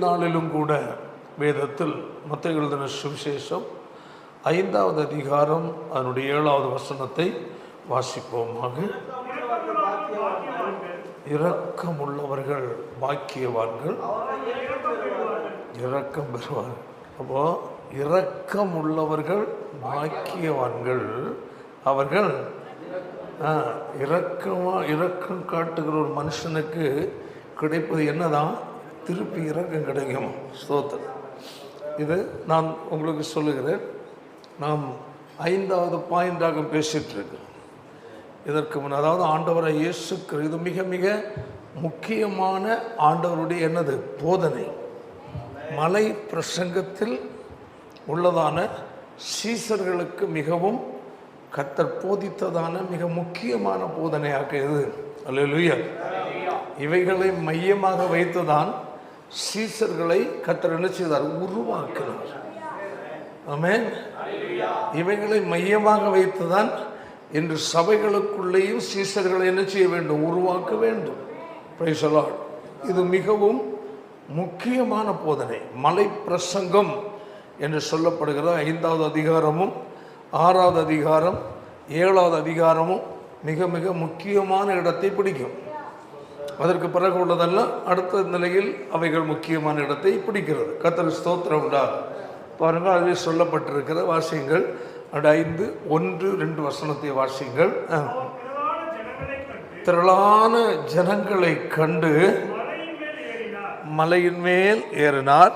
நாளிலும் கூட வேதத்தில் மத்தேயு எழுதின சுவிசேஷம் 5வது அதிகாரம் அதனுடைய 7வது வசனத்தை வாசிப்போமாக. இரக்கமுள்ளவர்கள் பாக்கியவான்கள், இரக்கம் பெறுவார்கள். அப்போ இரக்கமுள்ளவர்கள் பாக்கியவான்கள், அவர்கள் இரக்கம் காட்டுகிற ஒரு மனுஷனுக்கு கிடைப்பது என்னதான்? திருப்பி இரக்கம் கிடைக்கும். ஸ்தோத்திரம். இது நான் உங்களுக்கு சொல்லுகிறேன். நாம் 5வது பாயிண்டாக பேசிட்டு இருக்கோம். இதற்கு முன், அதாவது ஆண்டவரை இயேசு, இது மிக மிக முக்கியமான ஆண்டவருடைய என்னது போதனை. மலை பிரசங்கத்தில் உள்ளதான சீசர்களுக்கு மிகவும் கர்த்தர் போதித்ததான மிக முக்கியமான போதனையாக இது. அல்லேலூயா. இவைகளை மையமாக வைத்துதான் சீசர்களை கர்த்தர் என்ன செய்தார்? உருவாக்கினார். ஆமென். இவைகளை மையமாக வைத்துதான் இன்று சபைகளுக்குள்ளேயும் சீசர்களை என்ன செய்ய வேண்டும்? உருவாக்க வேண்டும். Price the Lord. இது மிகவும் முக்கியமான போதனை. மலை பிரசங்கம் என்று சொல்லப்படுகிற 5வது அதிகாரமும் 6வது அதிகாரம் 7வது அதிகாரமும் மிக மிக முக்கியமான இடத்தை பிடிக்கும். அதற்கு பிறகு உள்ளதெல்லாம் அடுத்த நிலையில் அவைகள் முக்கியமான இடத்தை பிடிக்கிறது. கர்த்தருக்கு ஸ்தோத்திரம் உண்டாகும். பாருங்கள், அதில் சொல்லப்பட்டிருக்கிற வாசியங்கள் 5, 1, 2 வசனத்தை வாசியங்கள். திரளான ஜனங்களை கண்டு மலையின் மேல் ஏறினார்.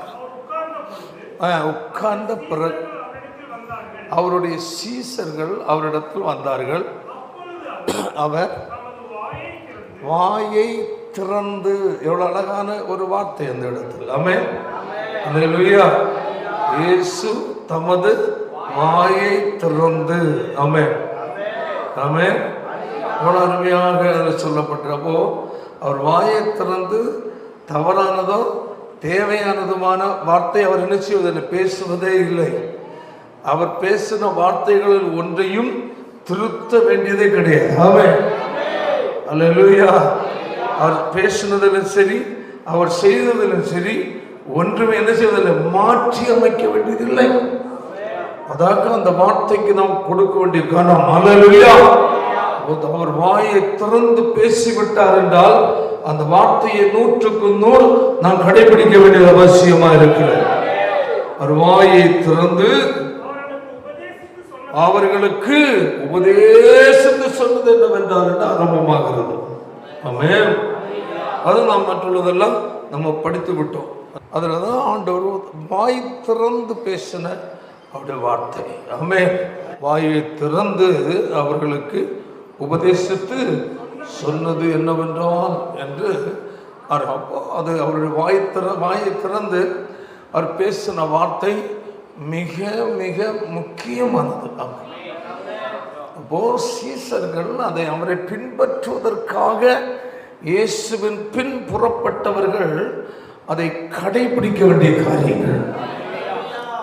உட்கார்ந்த பிறகு அவருடைய சீசர்கள் அவரிடத்தில் வந்தார்கள். அவர் வாயை திறந்து, எவ்வளவு அழகான ஒரு வார்த்தை அந்த இடத்தில். ஆமென். அல்லேலூயா. இயேசு தமது வாயை திறந்து, ஆமென் ஆமென், எவ்வளவு அருமையாக அதில் சொல்லப்பட்டிருப்போ, அவர் வாயை திறந்து தவறானதோ தேவையானதுமான வார்த்தை அவர் என்ன செய்வதில்லை, பேசுவதே இல்லை. அவர் பேசின வார்த்தைகளில் ஒன்றையும் திருத்த வேண்டியதே கிடையாது. ஆமென். அல்லேலூயா. அவர் பேசினதிலும் சரி, அவர் செய்ததிலும் சரி, ஒன்றுமே என்ன செய்வதில்லை, மாற்றி அமைக்க வேண்டியதில்லை. அதாக அந்த வார்த்தைக்கு நாம் கொடுக்க வேண்டிய கனம். அல்லேலூயா. அவர் வாயை திறந்து பேசிவிட்டார் என்றால் அந்த வார்த்தையை 100க்கு 100 நாம் கடைபிடிக்க வேண்டியது அவசியமா இருக்கிறது. அவர் வாயை திறந்து அவர்களுக்கு உபதேசித்து சொன்னது என்னவென்றால் என்று ஆரம்பமாகிறது. ஆமென். அது நாம் மற்றுள்ளதெல்லாம் நம்ம படித்து விட்டோம். அதில் தான் ஆண்டவர் வாய் திறந்து பேசின அவருடைய வார்த்தை. ஆமென். வாயை திறந்து அவர்களுக்கு உபதேசித்து சொன்னது என்னவென்றால் என்று அப்போ அது அவருடைய வாயை திறந்து அவர் பேசின வார்த்தை மிக மிக முக்கியமானது. அப்போ சீசர்கள் அதை அவரை பின்பற்றுவதற்காக இயேசுவின் பின் புறப்பட்டவர்கள் அதை கடைபிடிக்க வேண்டிய காரியங்கள்.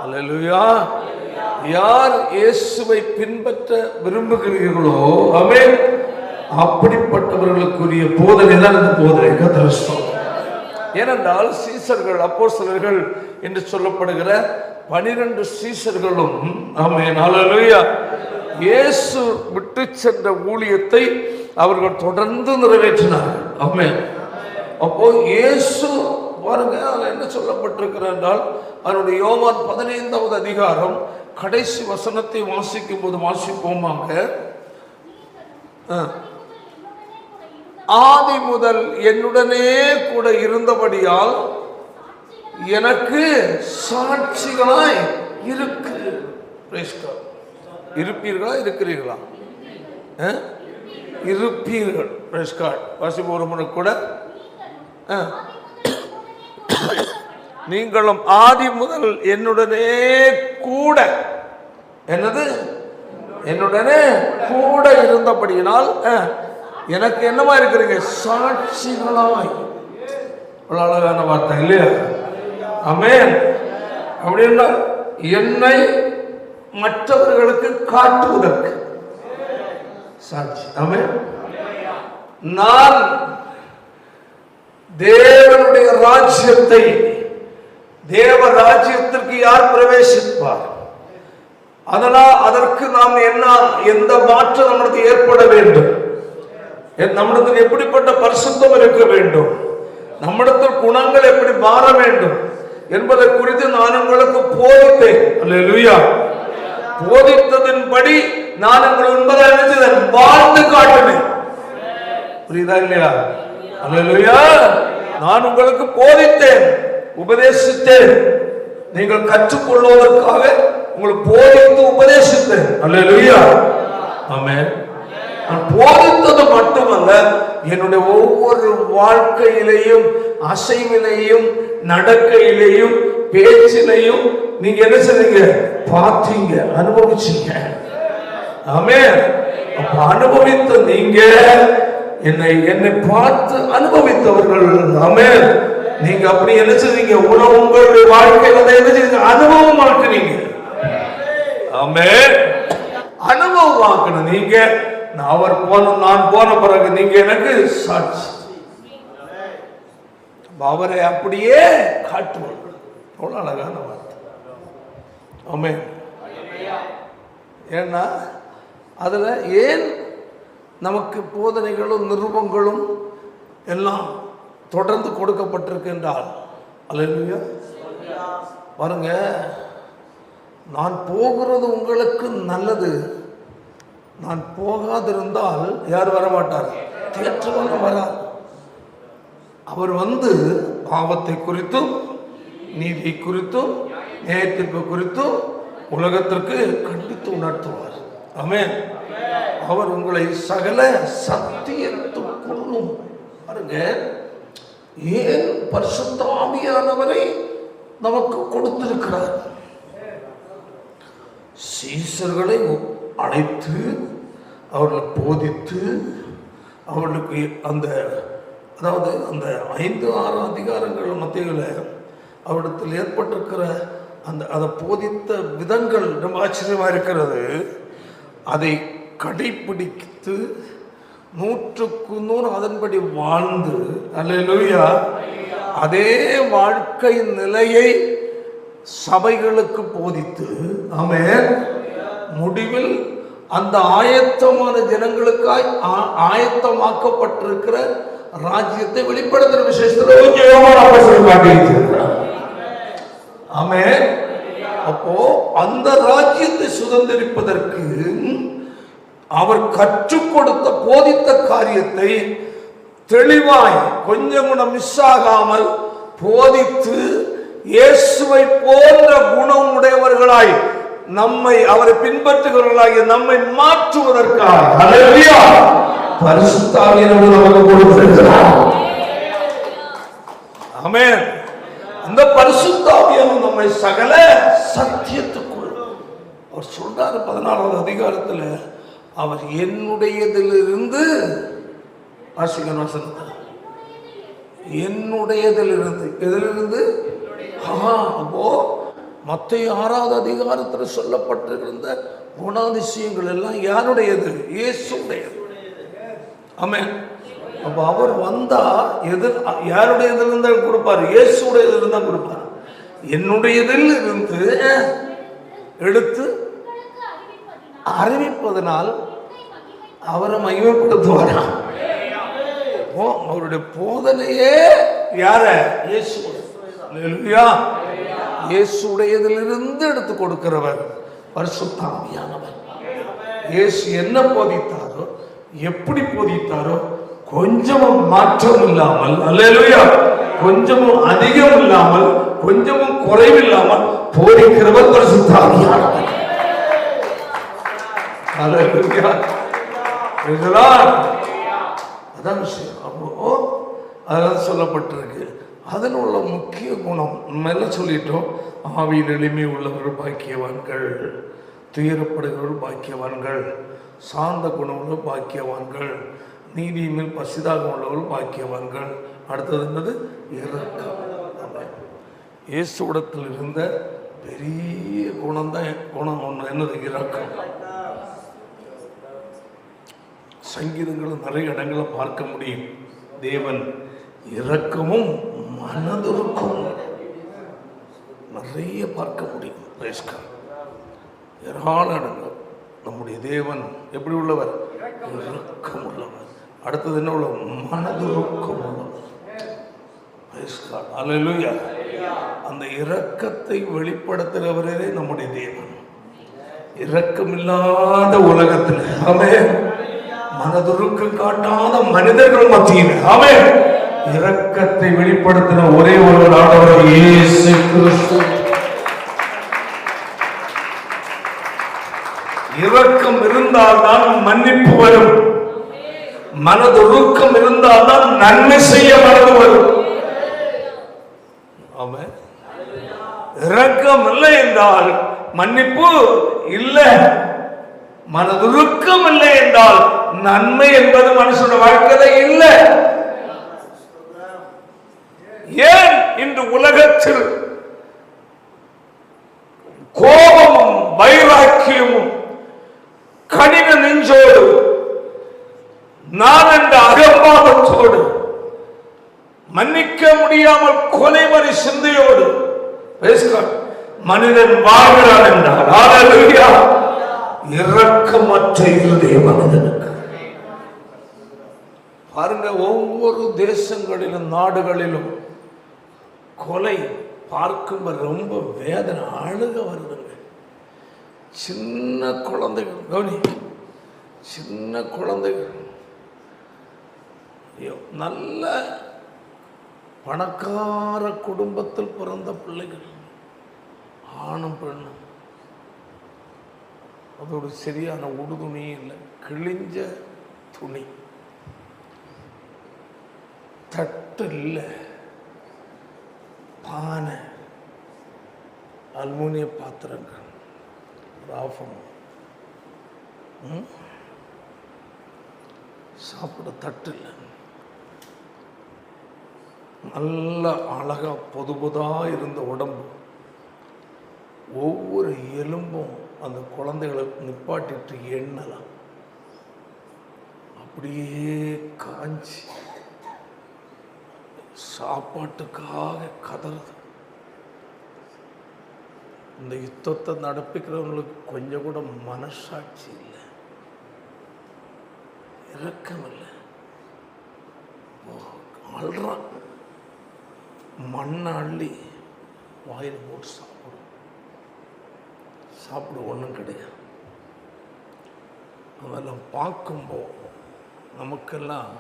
அல்லேலூயா. யார் இயேசுவை பின்பற்ற விரும்புகிறீர்களோ, ஆமென், அப்படிப்பட்டவர்களுக்குரிய போதனை தான் இந்த போதனை. ஏனென்றால் சீசர்கள், அப்போஸ்தலர்கள் என்று சொல்லப்படுகிற 12 சீசர்களும், ஆமென், அல்லேலூயா, இயேசு விட்டு சென்ற ஊழியத்தை அவர்கள் தொடர்ந்து நிறைவேற்றினார்கள். ஆமென். அப்போ இயேசு பாருங்க, அதில் என்ன சொல்லப்பட்டிருக்கிறார் என்றால், அவருடைய யோவான் 15வது அதிகாரம் கடைசி வசனத்தை வாசிக்கும் போது வாசிப்போமாக. ஆதி முதல் என்னுடனே கூட இருந்தபடியால் எனக்கு சாட்சிகளாய் இருப்பீர்களா, இருக்கிறீர்களா? இருப்பீர்கள். வாசிப்போம் ஒரு முறை கூட. நீங்களும் ஆதி முதல் என்னுடனே கூட, என்னது, என்னுடனே கூட இருந்தபடியினால் எனக்கு என்னமா இருக்கிறீங்க? சாட்சிகளாய். அழகான வார்த்தை இல்லையா? ஆமென். அப்படின்னா என்னை மற்றவர்களுக்கு காட்டுவதற்கு சாட்சி. ஆமென். நான் தேவனுடைய ராஜ்யத்தை தேவ ராஜ்யத்திற்கு யார் பிரவேசிப்பார்? அதற்கு நாம் எந்த மாற்றம் நம்மளுக்கு ஏற்பட வேண்டும்? நம்மிடத்தில் எப்படிப்பட்ட பரிசுத்தம் இருக்க வேண்டும்? நம்மிடத்தில் குணங்கள் எப்படி மாற வேண்டும் என்பதை குறித்து நான் உங்களுக்கு போதித்தேன். அல்லேலூயா. போதித்ததின்படி நான் உங்களுக்கு உண்மையாக நினைச்சேன், வாழ்ந்து காட்டினேன். புரியுதா இல்லையா? அல்லேலூயா. நான் உங்களுக்கு போதித்தேன், உபதேசித்தேன். நீங்கள் கற்றுக்கொள்வதற்காக உங்களுக்கு போதித்து உபதேசித்தேன். அல்லேலூயா. ஆமென். நான் போதித்தது மட்டுமல்ல, என்னுடைய ஒவ்வொரு வாழ்க்கையிலையும், அசைவிலையும், நடக்கையிலையும், பேச்சிலையும் நீங்க என்ன செய்றீங்க? பார்த்தீங்க, அனுபவிச்சீங்க. ஆமென். அப்ப அனுபவித்த நீங்க என்னை பார்த்து அனுபவித்தவர்கள். ஆமென். நீங்க அப்படி என்ன செய்றீங்க? உங்களுடைய வாழ்க்கையில என்ன செய்றீங்க? அனுபவமாக்குறீங்க. ஆமென். அனுபவமாக்கணும். நீங்க நான் போன பிறகு நீங்க எனக்கு சாட்சி. அவரை அப்படியே காட்டுவார்கள். அவ்வளவு அழகான வார்த்தை. ஆமென். ஏன்னா அதுல ஏன் நமக்கு போதனைகளும் நிருபங்களும் எல்லாம் தொடர்ந்து கொடுக்கப்பட்டிருக்கின்றால், அல்லேலூயா. பாருங்க, நான் போகிறது உங்களுக்கு நல்லது. நான் போகாதிருந்தால் யார் வரமாட்டார்? தேற்றவங்க வரார். அவர் பாவத்தை குறித்தும், நீதி குறித்தும், நியாயத்தீர்ப்பு குறித்தும் உலகத்திற்கு கண்டித்து உணர்த்துவார். ஆமென். அவர் உங்களை சகல சத்தியத்துக்குள்ளும், பாருங்க, ஏன் பரிசுத்த ஆவியானவரை நமக்கு கொடுத்திருக்கிறார். சீசர்களை அழைத்து அவர்களை போதித்து அவர்களுக்கு அந்த 5-6 அதிகாரங்கள் மத்தியில் அவரிடத்தில் ஏற்பட்டிருக்கிற அதை போதித்த விதங்கள் ரொம்ப ஆச்சரியமா இருக்கிறது. அதை கடைபிடித்து 100க்கு 100 அதன்படி வாழ்ந்து, அல்லேலூயா, அதே வாழ்க்கை நிலையை சபைகளுக்கு போதித்து, ஆமென், முடிவில் அந்த ஆயத்தமான ஜனங்களுக்காய் ஆயத்தமாக்கப்பட்டிருக்கிற ராஜ்யத்தை வெளிப்படுத்துகிற விசேஷத்தில். ஆமென். அப்போ அந்த ராஜ்யத்தை சுதந்திரிப்பதற்கு அவர் கற்றுக் கொடுத்த போதித்த காரியத்தை தெளிவாய் கொஞ்சம் கூட மிஸ் ஆகாமல் போதித்து இயேசுவை போன்ற குணம் உடையவர்களாய் அவரை பின்பற்றுகிறவர்களாகிய நம்மை மாற்றுவதற்காக பரிசுத்த ஆவியானவர் நமக்கு கொடுத்திருக்கிறார். ஆமென். அந்த பரிசுத்த ஆவியானவர் நம்மை சகல சத்தியத்துக்குள், அவர் சொல்றாரு 14வது அதிகாரத்தில், அவர் என்னுடையதிலிருந்து, என்னுடையதிலிருந்து, எதிலிருந்து? அப்போ மத்தேயு 6வது அதிகாரத்தில் சொல்லப்பட்டிருந்த குணாதிசயங்கள் எல்லாம் யாருடையது? இயேசுடையது. ஆமென். அப்ப அவர் வந்தா யாருடையதிலிருந்து கொடுப்பார்? இயேசுடையதிலிருந்து தான் கொடுப்பார். என்னுடையதில் இருந்து எடுத்து அறிவிப்பதனால் அவரை மகிமைப்படுத்துவாரா? அவருடைய போதனையே யார? இயேசு. அல்லேலூயா. இயேசுடையதிலிருந்து எடுத்து கொடுக்கிறவர் பரிசுத்த ஆவியானவர். இயேசு என்ன போதித்தாரோ, எப்படி போதித்தாரோ, கொஞ்சமும் மாற்றம் இல்லாமல், அல்லேலூயா, கொஞ்சமும் அதிகம் இல்லாமல், கொஞ்சமும் குறைவில்லாமல் போதிக்கிறவர் பரிசுத்த ஆவியானவர். அல்லேலூயா. அதான் விஷயம். அப்போ அதான் சொல்லப்பட்டிருக்கு. அதில் உள்ள முக்கிய குணம் நம்ம எல்லாம் சொல்லிட்டோம். ஆவியில் எளிமை உள்ளவர்கள் பாக்கியவான்கள், துயரப்படுகிறவர்கள் பாக்கியவான்கள், சார்ந்த குணமுள்ள பாக்கியவான்கள், நீதி மேல் பசிதாக உள்ளவர்கள் பாக்கியவான்கள். அடுத்தது என்னது? இரக்கம். இயேசுவிடத்தில் இருந்த பெரிய குணம் ஒன்று என்னது? இரக்கம். சங்கீதங்களும் நிறைய இடங்களை பார்க்க முடியும். தேவன் இரக்கமும் மனதுருக்கும். நிறைய பார்க்க முடியும். ஏராளங்கள். நம்முடைய தேவன் எப்படி உள்ளவர்? இரக்கம் உள்ளவர். அடுத்தது என்ன உள்ள? மனதுருக்கம் உள்ளவர். அல்லேலூயா. அந்த இரக்கத்தை வெளிப்படுத்துகிறவரே நம்முடைய தேவன். இரக்கமில்லாத உலகத்தில் ஆமென், மனதுருக்கம் காட்டாத மனிதர்கள் மத்தியில் ஆமென், இரக்கத்தை வெளிப்படுத்தின ஒரே ஒருவர் ஆண்டவர் இயேசு கிறிஸ்து. இரக்கம் இருந்தால்தான் மன்னிப்பு வரும். மனதுருக்கம் இருந்தால்தான் நன்மை செய்ய மனது வரும். ஆமென். இரக்கம் இல்லை என்றால் மன்னிப்பு இல்லை, மனதுருக்கம் இல்லை என்றால் நன்மை என்பது மனுஷனுடைய வாழ்க்கையில இல்லை. ஏன் இன்று உலகத்தில் கோபமும் வைராக்கியமும் கடின நெஞ்சோடு நான் என்ற அகம்பாவத்தோடு மன்னிக்க முடியாமல் கொலைமறை சிந்தையோடு மனிதன் வாழ்கிறான் என்றால் ஹல்லேலூயா, இரக்கமற்ற இருதய மனிதனுக்கு. பாருங்க, ஒவ்வொரு தேசங்களிலும் நாடுகளிலும் கொலை பார்க்கும் ரொம்ப வேதனை, அழுக வருதுங்க. சின்ன குழந்தைகள், கவனி, சின்ன குழந்தைகள், நல்ல பணக்கார குடும்பத்தில் பிறந்த பிள்ளைகள், ஆணும் பெண்ணும், அதோட சரியான உடுதுணி இல்லை, கிழிஞ்ச துணி, தட்டு இல்லை, பானை, அலுமினிய பாத்திரங்கள், ராஃபம், சாப்பிட தட்டு இல்லை. நல்ல அழகா பொது பொதா இருந்த உடம்பு, ஒவ்வொரு எலும்பும் அந்த குழந்தைகளை நிப்பாட்டிட்டு எண்ணலாம், அப்படியே காஞ்சி சாப்பாட்டுக்காக கதறது. இந்த யுத்தத்தை நடப்பிக்கிறவங்களுக்கு கொஞ்சம் கூட மனசாட்சி இல்லை, இரக்கம் இல்லை. அழுறான், மண்ணை அள்ளி வாயில் போட்டு சாப்பிட ஒன்றும் கிடையாது. அதெல்லாம் பார்க்கும்போது நமக்கெல்லாம்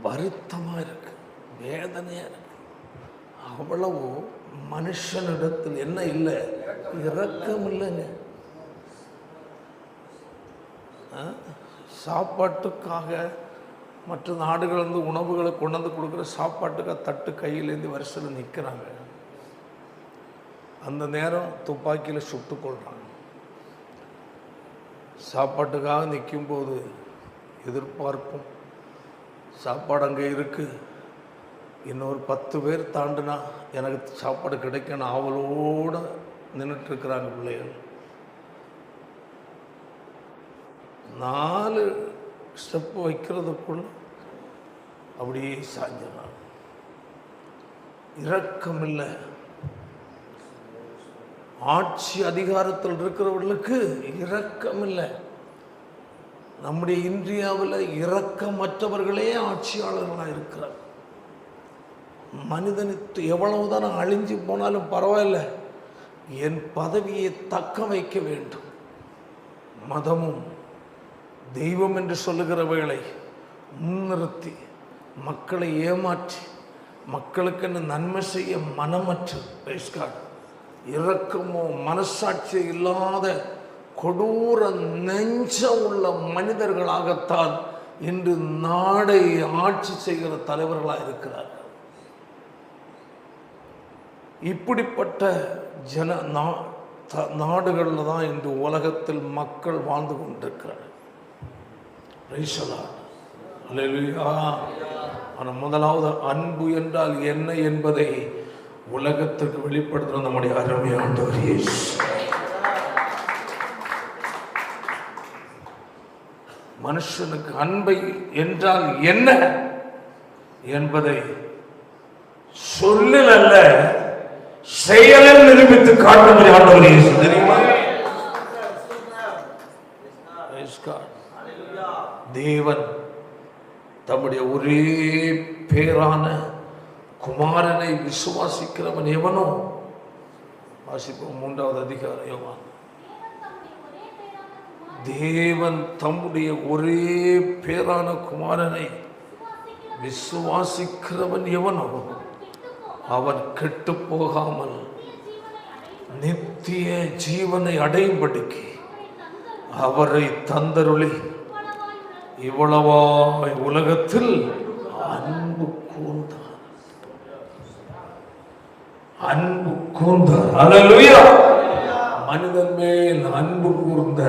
வருத்தமாக இருக்கு, வேதனையாக இருக்கு. அவ்வளவு மனுஷனிடத்தில் என்ன இல்லை? இரக்கம் இல்லைங்க. சாப்பாட்டுக்காக மற்ற நாடுகளிலிருந்து உணவுகளை கொண்டு வந்து கொடுக்குற சாப்பாட்டுக்காக தட்டு கையிலேருந்து வரிசையில் நிற்கிறாங்க. அந்த நேரம் துப்பாக்கியில் சுட்டு கொள்கிறாங்க. சாப்பாட்டுக்காக நிற்கும்போது எதிர்பார்ப்பும், சாப்பாடு அங்கே இருக்குது, இன்னொரு 10 பேர் தாண்டினா எனக்கு சாப்பாடு கிடைக்கணும் ஆவலோடு நின்றுட்டுருக்குறாங்க பிள்ளைகள். 4 ஸ்டெப்பு வைக்கிறதுக்குள்ள அப்படியே சாஞ்சிடறாங்க. இரக்கம் இல்லை. ஆட்சி அதிகாரத்தில் இருக்கிறவர்களுக்கு இரக்கம் இல்லை. நம்முடைய இந்தியாவில் இரக்கமற்றவர்களே ஆட்சியாளர்களாக இருக்கிறார். மனிதனுக்கு எவ்வளவுதான் அழிஞ்சு போனாலும் பரவாயில்ல, என் பதவியை தக்க வைக்க வேண்டும். மதமும் தெய்வம் என்று சொல்லுகிறவைகளை முன்னிறுத்தி மக்களை ஏமாற்றி மக்களுக்கு நன்மை செய்ய மனமற்று இரக்கமோ மனசாட்சி இல்லாத கொடூர நெஞ்சம் உள்ள மனிதர்களாகத்தான் இன்று நாடை ஆட்சி செய்கிற தலைவர்களாக இருக்கிறார்கள். இப்படிப்பட்ட நாடுகளில் தான் இன்று உலகத்தில் மக்கள் வாழ்ந்து கொண்டிருக்கிறார்கள். ஆனால் முதலாவது அன்பு என்றால் என்ன என்பதை உலகத்துக்கு வெளிப்படுத்துகிற நம்முடைய அருமை ஆண்டவர் இயேசு. மனுஷனுக்கு அன்பை என்றால் என்ன என்பதை சொல்லில் அல்ல, செயலில் நிரூபித்து காட்டும்படி ஆண்டவர் இயேசு தெரியுமா? தேவன் தம்முடைய ஒரே பேரான குமாரனை விசுவாசிக்கிறவன் எவனோ, வாசிப்போம் 3வது அதிகாரம் யோவான். தேவன் தம்முடைய ஒரே பேரான குமாரனை விசுவாசிக்கிறவன் எவனோ அவன் கெட்டு போகாமல் நித்திய ஜீவனை அடையும்படிக்கு அவரை தந்தருளி இவ்வளவாய் உலகத்தில் அன்பு கூர்ந்தார். அன்பு கூர்ந்தார். அல்லேலூயா. மனிதன் மேல் அன்பு கூர்ந்த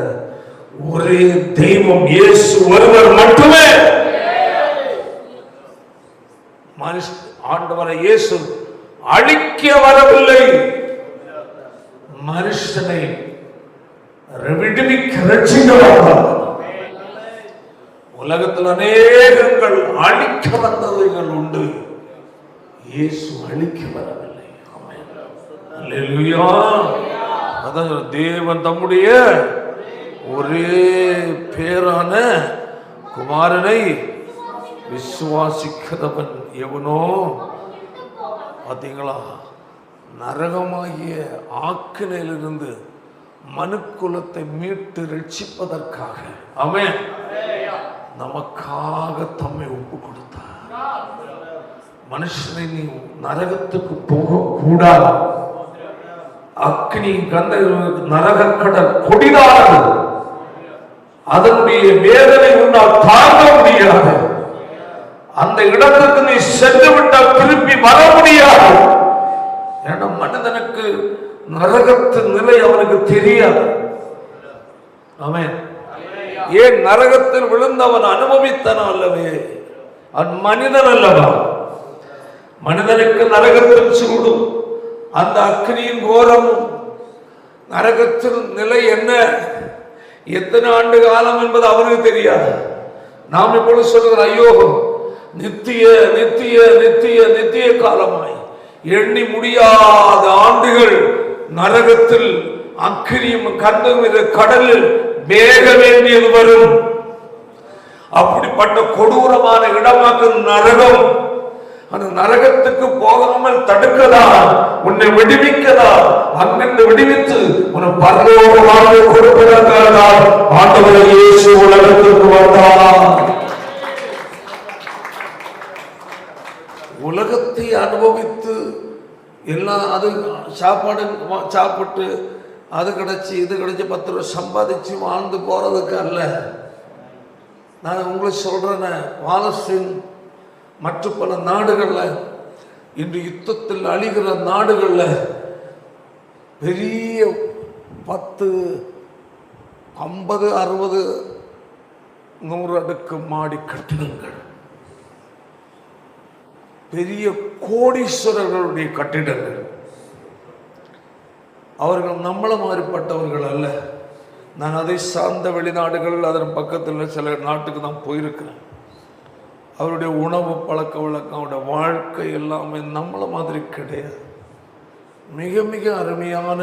ஒரே தெய்வம் இயேசு ஒருவர் மட்டுமே. ஆண்டவரை இயேசு அழிக்க வரவில்லை, மனுஷனை விடுவிக்க ரட்சிக்க வந்தார். உலகத்தில் அநேகங்கள் அழிக்க வந்தவைகள் உண்டு, இயேசு அழிக்க வரவில்லை. அல்லேலூயா. அதான் தேவன் தம்முடைய ஒரே பேரான குமாரனை விசுவாசிக்கிறவன் எவனோ, பார்த்தீங்களா, நரகமாகிய ஆக்கினையிலிருந்து மனுக்குலத்தை மீட்டு ரட்சிப்பதற்காக அவன் நமக்காக தம்மை ஒப்பு கொடுத்தார். மனுஷனை நீ நரகத்துக்கு போக கூடாது, அக்னி கந்த நரக கடல் கொடிதானது, அதனுடைய வேதனை உன்னால் தாங்க முடியாது. அந்த இடத்துக்கு நீ சென்று விட்டால் திருப்பி வர முடியாது. ஏன்னா மனிதனுக்கு நரகத்தின் நிலை அவனுக்கு தெரியாது. ஆமென். ஏன் நரகத்தில் விழுந்தவன் அனுபவித்தன அல்லவே, அவன் மனிதன் அல்லவா? மனிதனுக்கு நரகத்தில் சூடும் அந்த அக்னியின் கோரமும் நரகத்தின் நிலை என்ன, எத்தனை ஆண்டு காலம் என்பது அவனுக்கு தெரியாது. நாம் இப்பொழுது சொல்லுகிற ஐயோ நித்திய நித்திய நித்திய நித்திய காலமாய் எண்ணி முடியாத ஆண்டுகள் நரகத்தில் அக்கினியும் கண்ணும் கடலில் வேக வேண்டியது வரும். அப்படிப்பட்ட கொடூரமான இடமாக்கு நரகம். அந்த நரகத்துக்கு போகாமல் தடுக்கதா, உன்னை விடுவிக்கதா, அங்கிருந்து விடுவித்து உன்னை பரலோக வாழ்வை கொடுப்பதற்காக ஆண்டவர் இயேசு உலகத்திற்கு வந்தார். உலகத்தை அனுபவித்து எல்லாம் அது சாப்பாடு சாப்பிட்டு அது கிடைச்சி இது கிடைச்சி 10 ரூபா சம்பாதிச்சு வாழ்ந்து போறதுக்கு அல்ல. நான் உங்களுக்கு சொல்றேன், பாலஸ்தீன் மற்ற பல நாடுகளில் இன்று யுத்தத்தில் அழிகிற நாடுகளில் பெரிய 10, 50, 60, 100 அடுக்கு மாடி கட்டிடங்கள், பெரிய கோடீஸ்வரர்களுடைய கட்டிடங்கள். அவர்கள் நம்மள மாறிப்பட்டவர்கள் அல்ல. நான் அதை சார்ந்த வெளிநாடுகள் அதன் பக்கத்தில் சில நாட்டுக்கு தான் போயிருக்கிறேன். அவருடைய உணவு பழக்க வழக்கம், அவருடைய வாழ்க்கை எல்லாமே நம்மள மாதிரி கிடையாது. மிக மிக அருமையான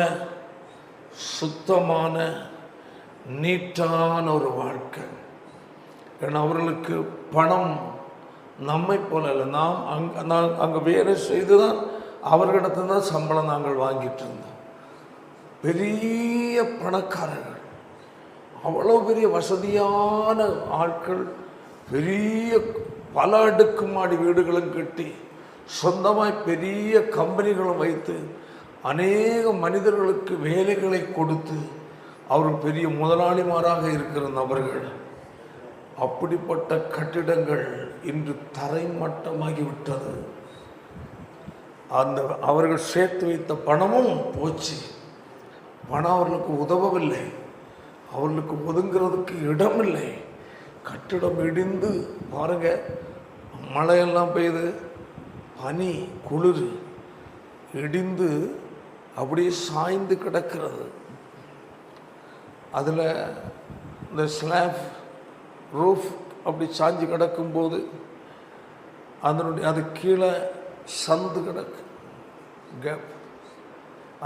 சுத்தமான நீட்டான ஒரு வாழ்க்கை. ஏன்னா அவர்களுக்கு பணம் நம்மை போல இல்லை. நாம் அங்கே வேலை செய்து தான் அவர்களிடத்து தான் சம்பளம் நாங்கள் வாங்கிட்டு இருந்தோம். பெரிய பணக்காரர்கள், அவ்வளோ பெரிய வசதியான ஆட்கள், பெரிய பல அடுக்கு மாடி வீடுகளும் கட்டி சொந்தமாய் பெரிய கம்பெனிகளும் வைத்து அநேக மனிதர்களுக்கு வேலைகளை கொடுத்து அவர்கள் பெரிய முதலாளிமாராக இருக்கிற நபர்கள். அப்படிப்பட்ட கட்டிடங்கள் இன்று தரைமட்டமாகிவிட்டது. அந்த அவர்கள் சேர்த்து வைத்த பணமும் போச்சு. பணம் அவர்களுக்கு உதவவில்லை, அவர்களுக்கு ஒதுங்கிறதுக்கு இடமில்லை. கட்டிடம் இடிந்து பாருங்க, மழையெல்லாம் பெய்யுது, பனி குளிர் இடிந்து அப்படியே சாய்ந்து கிடக்கிறது. அதில் இந்த ஸ்லாப் ரூஃப் அப்படி சாஞ்சு கிடக்கும்போது அதனுடைய அது கீழே சந்து கிடக்கு, கேப்.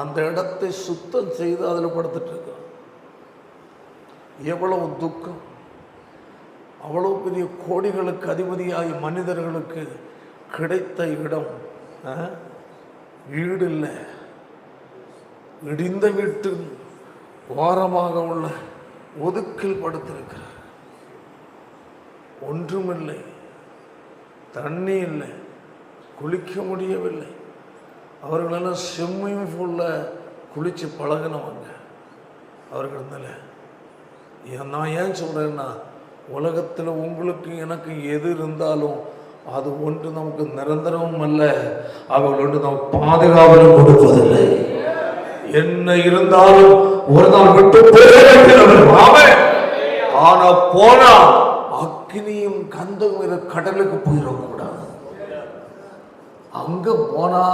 அந்த இடத்தை சுத்தம் செய்து அதில் படுத்துட்டு இருக்கான். எவ்வளவு துக்கம்! அவ்வளவு பெரிய கோடிகளுக்கு அதிபதியாகி மனிதர்களுக்கு கிடைத்த இடம் வீடு இல்லை, இடிந்த வீட்டு ஓரமாக உள்ள ஒதுக்கில் படுத்திருக்கிறார். ஒன்றுமில்லை, தண்ணி இல்லை, குளிக்க முடியவில்லை. அவர்களெல்லாம் ஸ்விம்மிங் பூலில் குளித்து பழகினவங்க. அவர்கள் நான் ஏன் சொல்கிறேன்னா, உலகத்தில் உங்களுக்கு எனக்கு எது இருந்தாலும் அது ஒன்று நமக்கு நிரந்தரமும் அல்ல, அவர்களோடு நமக்கு பாதுகாவலும் கொடுப்பதில்லை. என்ன இருந்தாலும் ஒரு நாள் விட்டு போய், ஆனா போனா அக்னியும் கந்தமும் கடலுக்கு போயிடக்கூடாது. அங்க போனா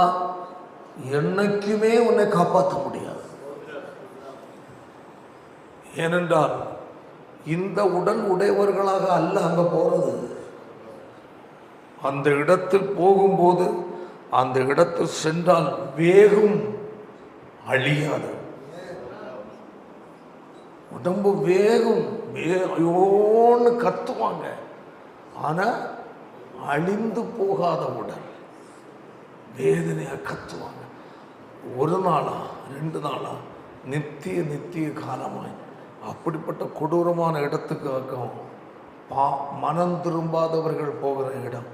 என்னைக்குமே உன்னை காப்பாற்ற முடியாது. ஏனென்றால் இந்த உடல் உடையவர்களாக அல்ல அங்க போறது. அந்த இடத்தில் போகும்போது அந்த இடத்தில் சென்றால் வேகும், அழியாது. உடம்பு வேகும், ஐயோன்னு கத்துவாங்க. ஆனா அழிந்து போகாத உடல் வேதனையா கத்துவாங்க. ஒரு நாளா 2 நாளா நித்திய காலமாய் அப்படிப்பட்ட கொடூரமான இடத்துக்கு மனம் திரும்பாதவர்கள் போகிற இடம்,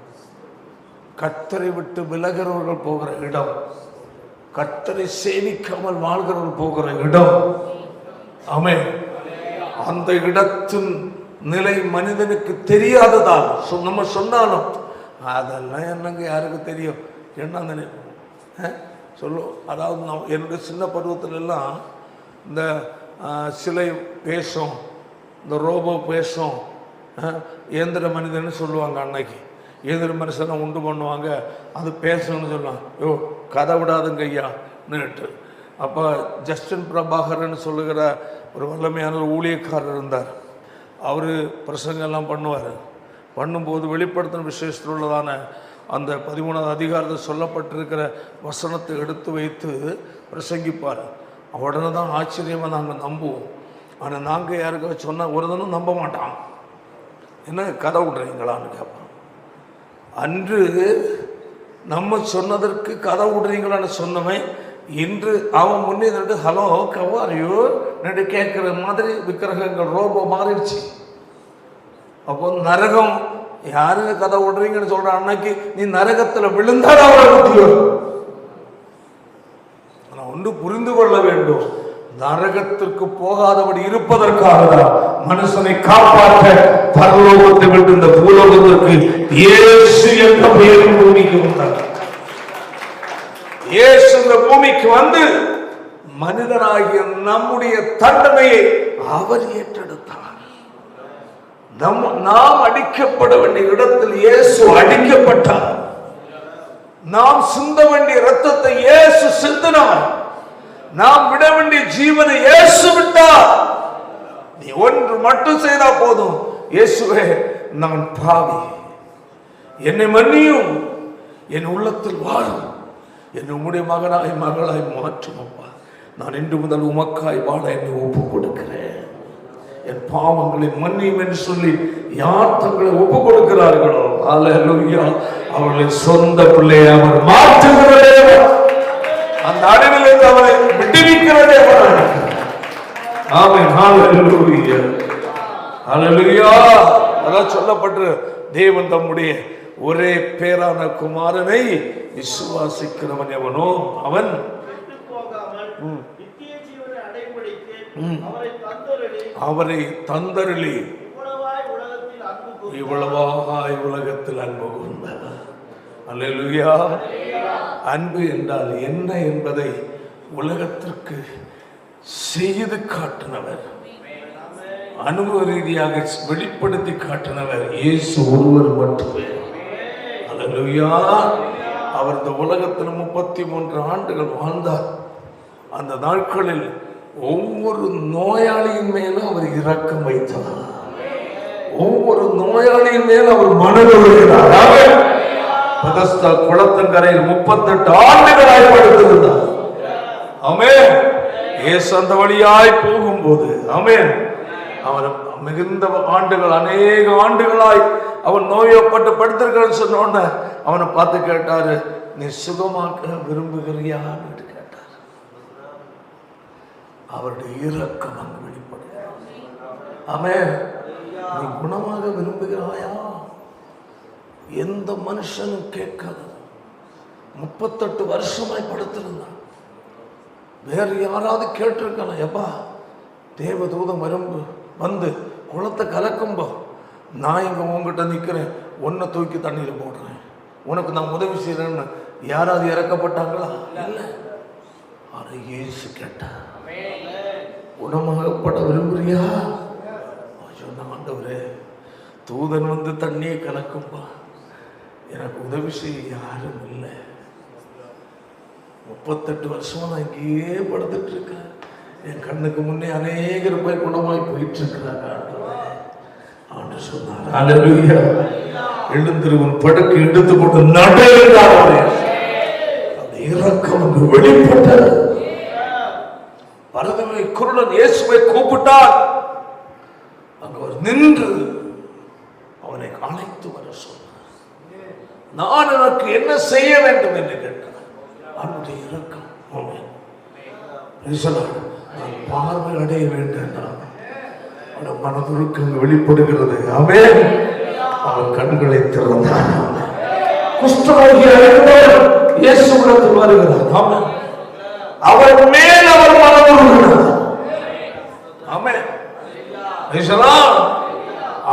கர்த்தரை விட்டு விலகிறவர்கள் போகிற இடம், கர்த்தரை சேவிக்காமல் வாழ்கிறவர்கள் போகிற இடம். ஆமென். அந்த இடத்தின் நிலை மனிதனுக்கு தெரியாததால் நம்ம சொன்னாலும் அதெல்லாம் என்னங்க யாருக்கு தெரியும், என்ன நினைப்போம் சொல்லும். அதாவது நான் என்னுடைய சின்ன பருவத்திலெல்லாம் இந்த சிலை பேசும், இந்த ரோபோ பேசும், இயந்திர மனிதன்னு சொல்லுவாங்க. அன்னைக்கு இயந்திர மனுஷனை உண்டு பண்ணுவாங்க, அது பேசணும்னு சொல்லுவாங்க. யோ கதை விடாதுங்க ஐயான்னுட்டு. அப்போ ஜஸ்டின் பிரபாகரன் சொல்லுகிற ஒரு வல்லமையான ஊழியக்காரர் இருந்தார். அவர் பிரசங்கெல்லாம் பண்ணுவார். பண்ணும்போது வெளிப்படுத்தின விசேஷத்தில் உள்ளதான அந்த 13வது அதிகாரத்தில் சொல்லப்பட்டிருக்கிற வசனத்தை எடுத்து வைத்து பிரசங்கிப்பார். உடனே தான் ஆச்சரியமாக நாங்கள் நம்புவோம். ஆனால் நாங்கள் யாருக்காக சொன்னால் ஒரு தினம் நம்ப மாட்டான். என்ன கதை விடுறீங்களான்னு கேட்பான். அன்று நம்ம சொன்னதற்கு கதை விடுறீங்களான்னு சொன்னவன் இன்று அவன் முன்னே ஹலோ கவாரியோ நடு கேட்குற மாதிரி விக்கிரகங்கள் ரோபோ மாறிடுச்சு. அப்போ நரகம் யாருங்க கதை விடுறீங்கன்னு சொல்ற அன்னைக்கு நீ நரகத்தில் விழுந்தால் ஒன்று புரிந்து கொள்ள வேண்டும். நரகத்திற்கு போகாதபடி இருப்பதற்காக தான் மனுஷனை காப்பாற்ற பரலோகத்தை விட்டு இந்த பூலோகத்திற்கு இயேசு என்ற பெயரில் பூமிக்கு வந்தார். இயேசு இந்த பூமிக்கு வந்து மனிதனாகிய நம்முடைய தண்டனையை அவர் ஏற்றெடுத்தார். நாம் அடிக்கப்பட வேண்டிய இடத்தில் இயேசு அடிக்கப்பட்டார். நாம் சிந்த வேண்டிய இரத்தத்தை இயேசு சிந்தினார். நாம் விட வேண்டிய ஜீவனை இயேசு விட்டார். நீ ஒன்று மட்டும் செய்தா போதும், இயேசுவே நான் பாவி, என்னை மன்னியும், என் உள்ளத்தில் வாழும், என் உம்முடைய மகனாய் மகளாய் மாற்றும். அப்பா, நான் இன்று முதல் உமக்காய் வாழ என்னை ஒப்பு கொடுக்கிறேன். என் பாவங்களை மன்னியும் என்று சொல்லி யார் தங்களை ஒப்பு கொடுக்கிறார்களோ அல்லேலூயா, அவர்களின் சொந்த பிள்ளையை அவர் மாற்றுகிறதே, அந்த அடைவிலிருந்து அவரை விடுவிக்கிறதே. ஆமென். ஹல்லேலூயா, ஹல்லேலூயா. அதான் சொல்லப்பட்டு தேவன் தம்முடைய ஒரே பேரான குமாரனை விசுவாசிக்கிறவன் எவனோ அவன் அவரை தந்தருளி இவ்வளவாய் உலகத்தில் அன்பு கூர்ந்தார். அல்லேலூயா. அன்பு என்றால் என்ன என்பதை உலகத்திற்கு செய்து காட்டினவர், அனுபவ ரீதியாக வெளிப்படுத்தி காட்டினவர் இயேசு ஒருவர் மட்டுமே. அல்லேலூயா. அவர் இந்த உலகத்தில் 33 ஆண்டுகள் வாழ்ந்தார். அந்த நாட்களில் ஒவ்வொரு நோயாளியின் மேலும் அவர் இரக்கம் வைத்தார். ஒவ்வொரு நோயாளியின் மேலும் அவர் மனதுருகிறார். பெதஸ்தா குளத்தங்கரையில் 38 ஆண்டுகள் ஆய்ப்படுத்திருந்தார். ஆமென். இயேசு அந்த வழியாய் போகும்போது ஆமென், அவன் மிகுந்த ஆண்டுகள், அநேக ஆண்டுகளாய் அவன் நோயப்பட்டு படுத்திருக்கான்னு சொன்ன உடனே அவனை பார்த்து கேட்டாரு, நீ சுகமாக்க விரும்புகிறியான்னு கேட்டார். அவருடைய இரக்கம் அங்கு வெளிப்படுகிறது. ஆமென். நீ குணமாக விரும்புகிறாயா? எந்த மனுஷனும் கேட்காத 38 வருஷமாய் படுத்திருந்தான். வேறு யாராவது கேட்டிருக்கலாம், எப்பா தேவதூதம் வந்து குளத்தை கலக்கும்போ நான் இங்க உங்ககிட்ட நிற்கிறேன், உன்னை தூக்கி தண்ணியில் போடுறேன், உனக்கு நான் உதவி செய்யறேன்னு யாராவது இறக்கப்பட்டாங்களா? இல்லை. அதை இயேசு கேட்டா, குணமாகப்பட விரும்புறியா? சொன்ன, ஆண்டவரே தூதன் வந்து தண்ணியை கலக்கும்பா, எனக்கு உதவி செய்ய யாரும் இல்லை. 38 வருஷமா நான் இங்கேயே படுத்துட்டு இருக்கேன். என் கண்ணுக்கு முன்னே அநேகர் போய் குணமாய் போயிட்டு இருக்கிறாங்க. ஆண்டவர் சொன்னார், அல்லேலூயா, எழுந்திருவன் படுக்கை எடுத்து கொண்டு நடந்தார். அந்த இரக்கம் அங்கு வெளிப்பட்டது. பரதமை குருடன் இயேசுவை கூப்பிட்டார். அங்கு அவர் நின்று அவனை அழைத்து வர சொன்னார். நான் எனக்கு என்ன செய்ய வேண்டும் என்று கேட்டார். அவனுடைய இரக்கம், நான் பார்வை அடைய வேண்டும், மனதுருக்கு வெளிப்படுகிறது. ஆமென். அவன் கண்களை திறந்தான். குஷ்டரோகியா இருந்தவர் இயேசுவிடத்தில் வருகிறார். ஆமென். அவர் மேல் அவர் மனதுருகிறார். ஆமென்.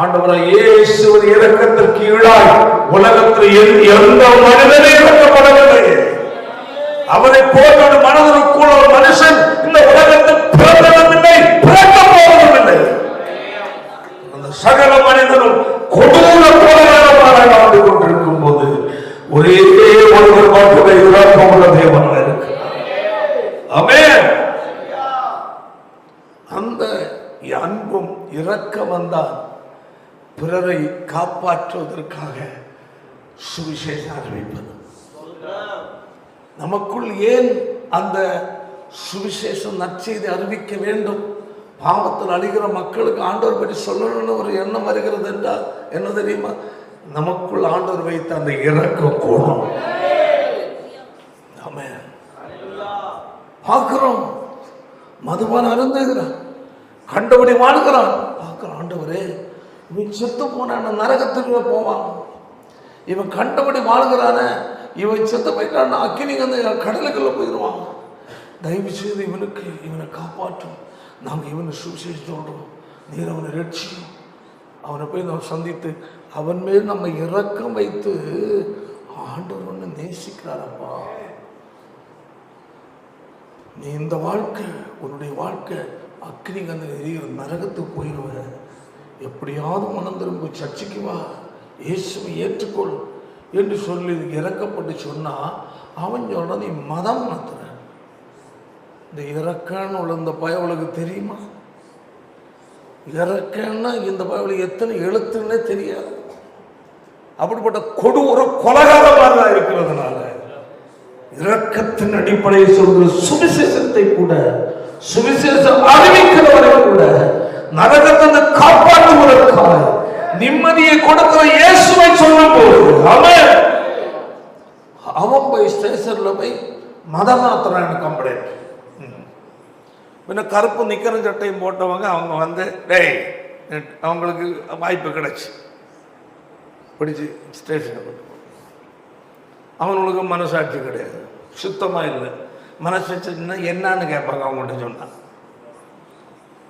ஆண்டவராய் இயேசுவின் இரக்கத்திற்கு ஈடாய் உலகத்தில் எந்த மனிதனை இறக்கப்படவில்லை. அவரை போன்ற மனதிற்குள் ஒரு மனுஷன் இந்த உலகத்தில் பிறந்ததும் இல்லை, பிறக்க போவதும் இல்லை. அந்த சகல மனிதனும் கொடூர கொலைகாரமாக வாழ்ந்து கொண்டிருக்கும் போது ஒரே ஒருவர் மட்டுமே இரக்கமுள்ள தேவனாக இருக்கு. ஆமென். அந்த அன்பும் இரக்கம் வந்தால் பிறரை காப்பாற்றுவதற்காக சுவிசேஷம் அறிவிப்பது. நமக்குள் ஏன் அந்த சுவிசேஷம் நற்செய்தி அறிவிக்க வேண்டும்? பாவத்தில் அழிகிற மக்களுக்கு ஆண்டவர் பற்றி சொல்லணும்னு ஒரு எண்ணம் வருகிறது என்றால் என்ன தெரியுமா? நமக்குள் ஆண்டவர் வைத்த அந்த இரக்க கோணம். ஆமென். பார்க்கிறோம், மதுபானம் அருந்துகிறான், கண்டபடி வாழ்கிறான். பார்க்கிறோம், ஆண்டவரே இவன் செத்து போனான், நரகத்துக்கு போவான். இவன் கண்டபடி வாழ்கிறான, இவன் செத்து போயிட்டான், அக்கினி வந்து கடலுக்குள்ள போயிடுவான். தயவு செய்து இவனை காப்பாற்றும். நாங்கள் இவனை சுவிசேஷம் சொல்றோம், நீர் அவனை ரட்சியும். அவனை போய் நாம் சந்தித்து அவன் மேல் நம்ம இரக்கம் வைத்து ஆண்டவர் ஒன்று நேசிக்கிறாரப்பா. நீ இந்த வாழ்க்கை, உன்னுடைய வாழ்க்கை அக்கினி கந்த நரகத்துக்கு போயிடுவ. எப்படியாவது மனம் திரும்ப சர்ச்சைக்கு வா, இயேசுவை ஏற்றுக்கொள் என்று சொல்லி இறக்கப்பட்டு சொன்னா அவன் சொல்ற நீ மதம் மாத்துற. இந்த இறக்கன்னு உள்ள இந்த பயவளுக்கு தெரியுமா? இறக்கன்னா இந்த பயவளுக்கு எத்தனை எழுத்துன்னே தெரியாது. அப்படிப்பட்ட கொடூர கொலகாரமாக இருக்கிறதுனால இரக்கத்தின் அடிப்படையில் சொல்கிற சுவிசேஷத்தை கூட, சுவிசேஷம் அறிவிக்கிறவரை கூட நரகத்தை காப்பாற்றுவதற்காக நிம்மதியை கொடுக்கிற இயேசுவை சொல்லும் போது அவன் போய் ஸ்டேஷன்ல போய் மதம் மாத்திரம் கம்ப்ளைண்ட். பின்ன கருப்பு நிக்கிற சட்டையும் போட்டவங்க அவங்க வந்து டேய் அவங்களுக்கு வாய்ப்பு கிடைச்சி பிடிச்சி ஸ்டேஷனை கொண்டு போ. அவங்களுக்கு மனசாட்சி கிடையாது, சுத்தமாக இல்லை. மனசாட்சின்னா என்னான்னு கேட்பாங்க. அவங்கள்ட்ட சொன்னான்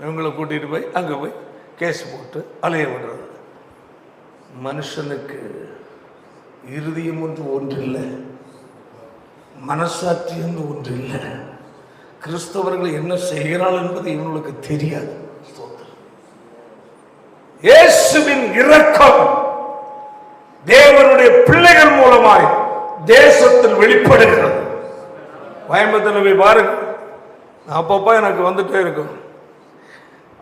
இவங்களை கூட்டிகிட்டு போய் அங்கே போய் கேஸ் போட்டு அலைய விடுறது. மனுஷனுக்கு இறுதியும் ஒன்றில்லை, மனசாட்சி என்று ஒன்றில்லை. கிறிஸ்தவர்கள் என்ன செய்கிறாள் என்பது இவங்களுக்கு தெரியாது. இயேசுவின் இரக்கம் தேவனுடைய பிள்ளைகள் மூலமாய் தேசத்தில் வெளிப்படுகிறது. கோயம்புத்தூர்ல போய் பாருங்க, அப்பப்போ எனக்கு வந்துட்டே இருக்கும்.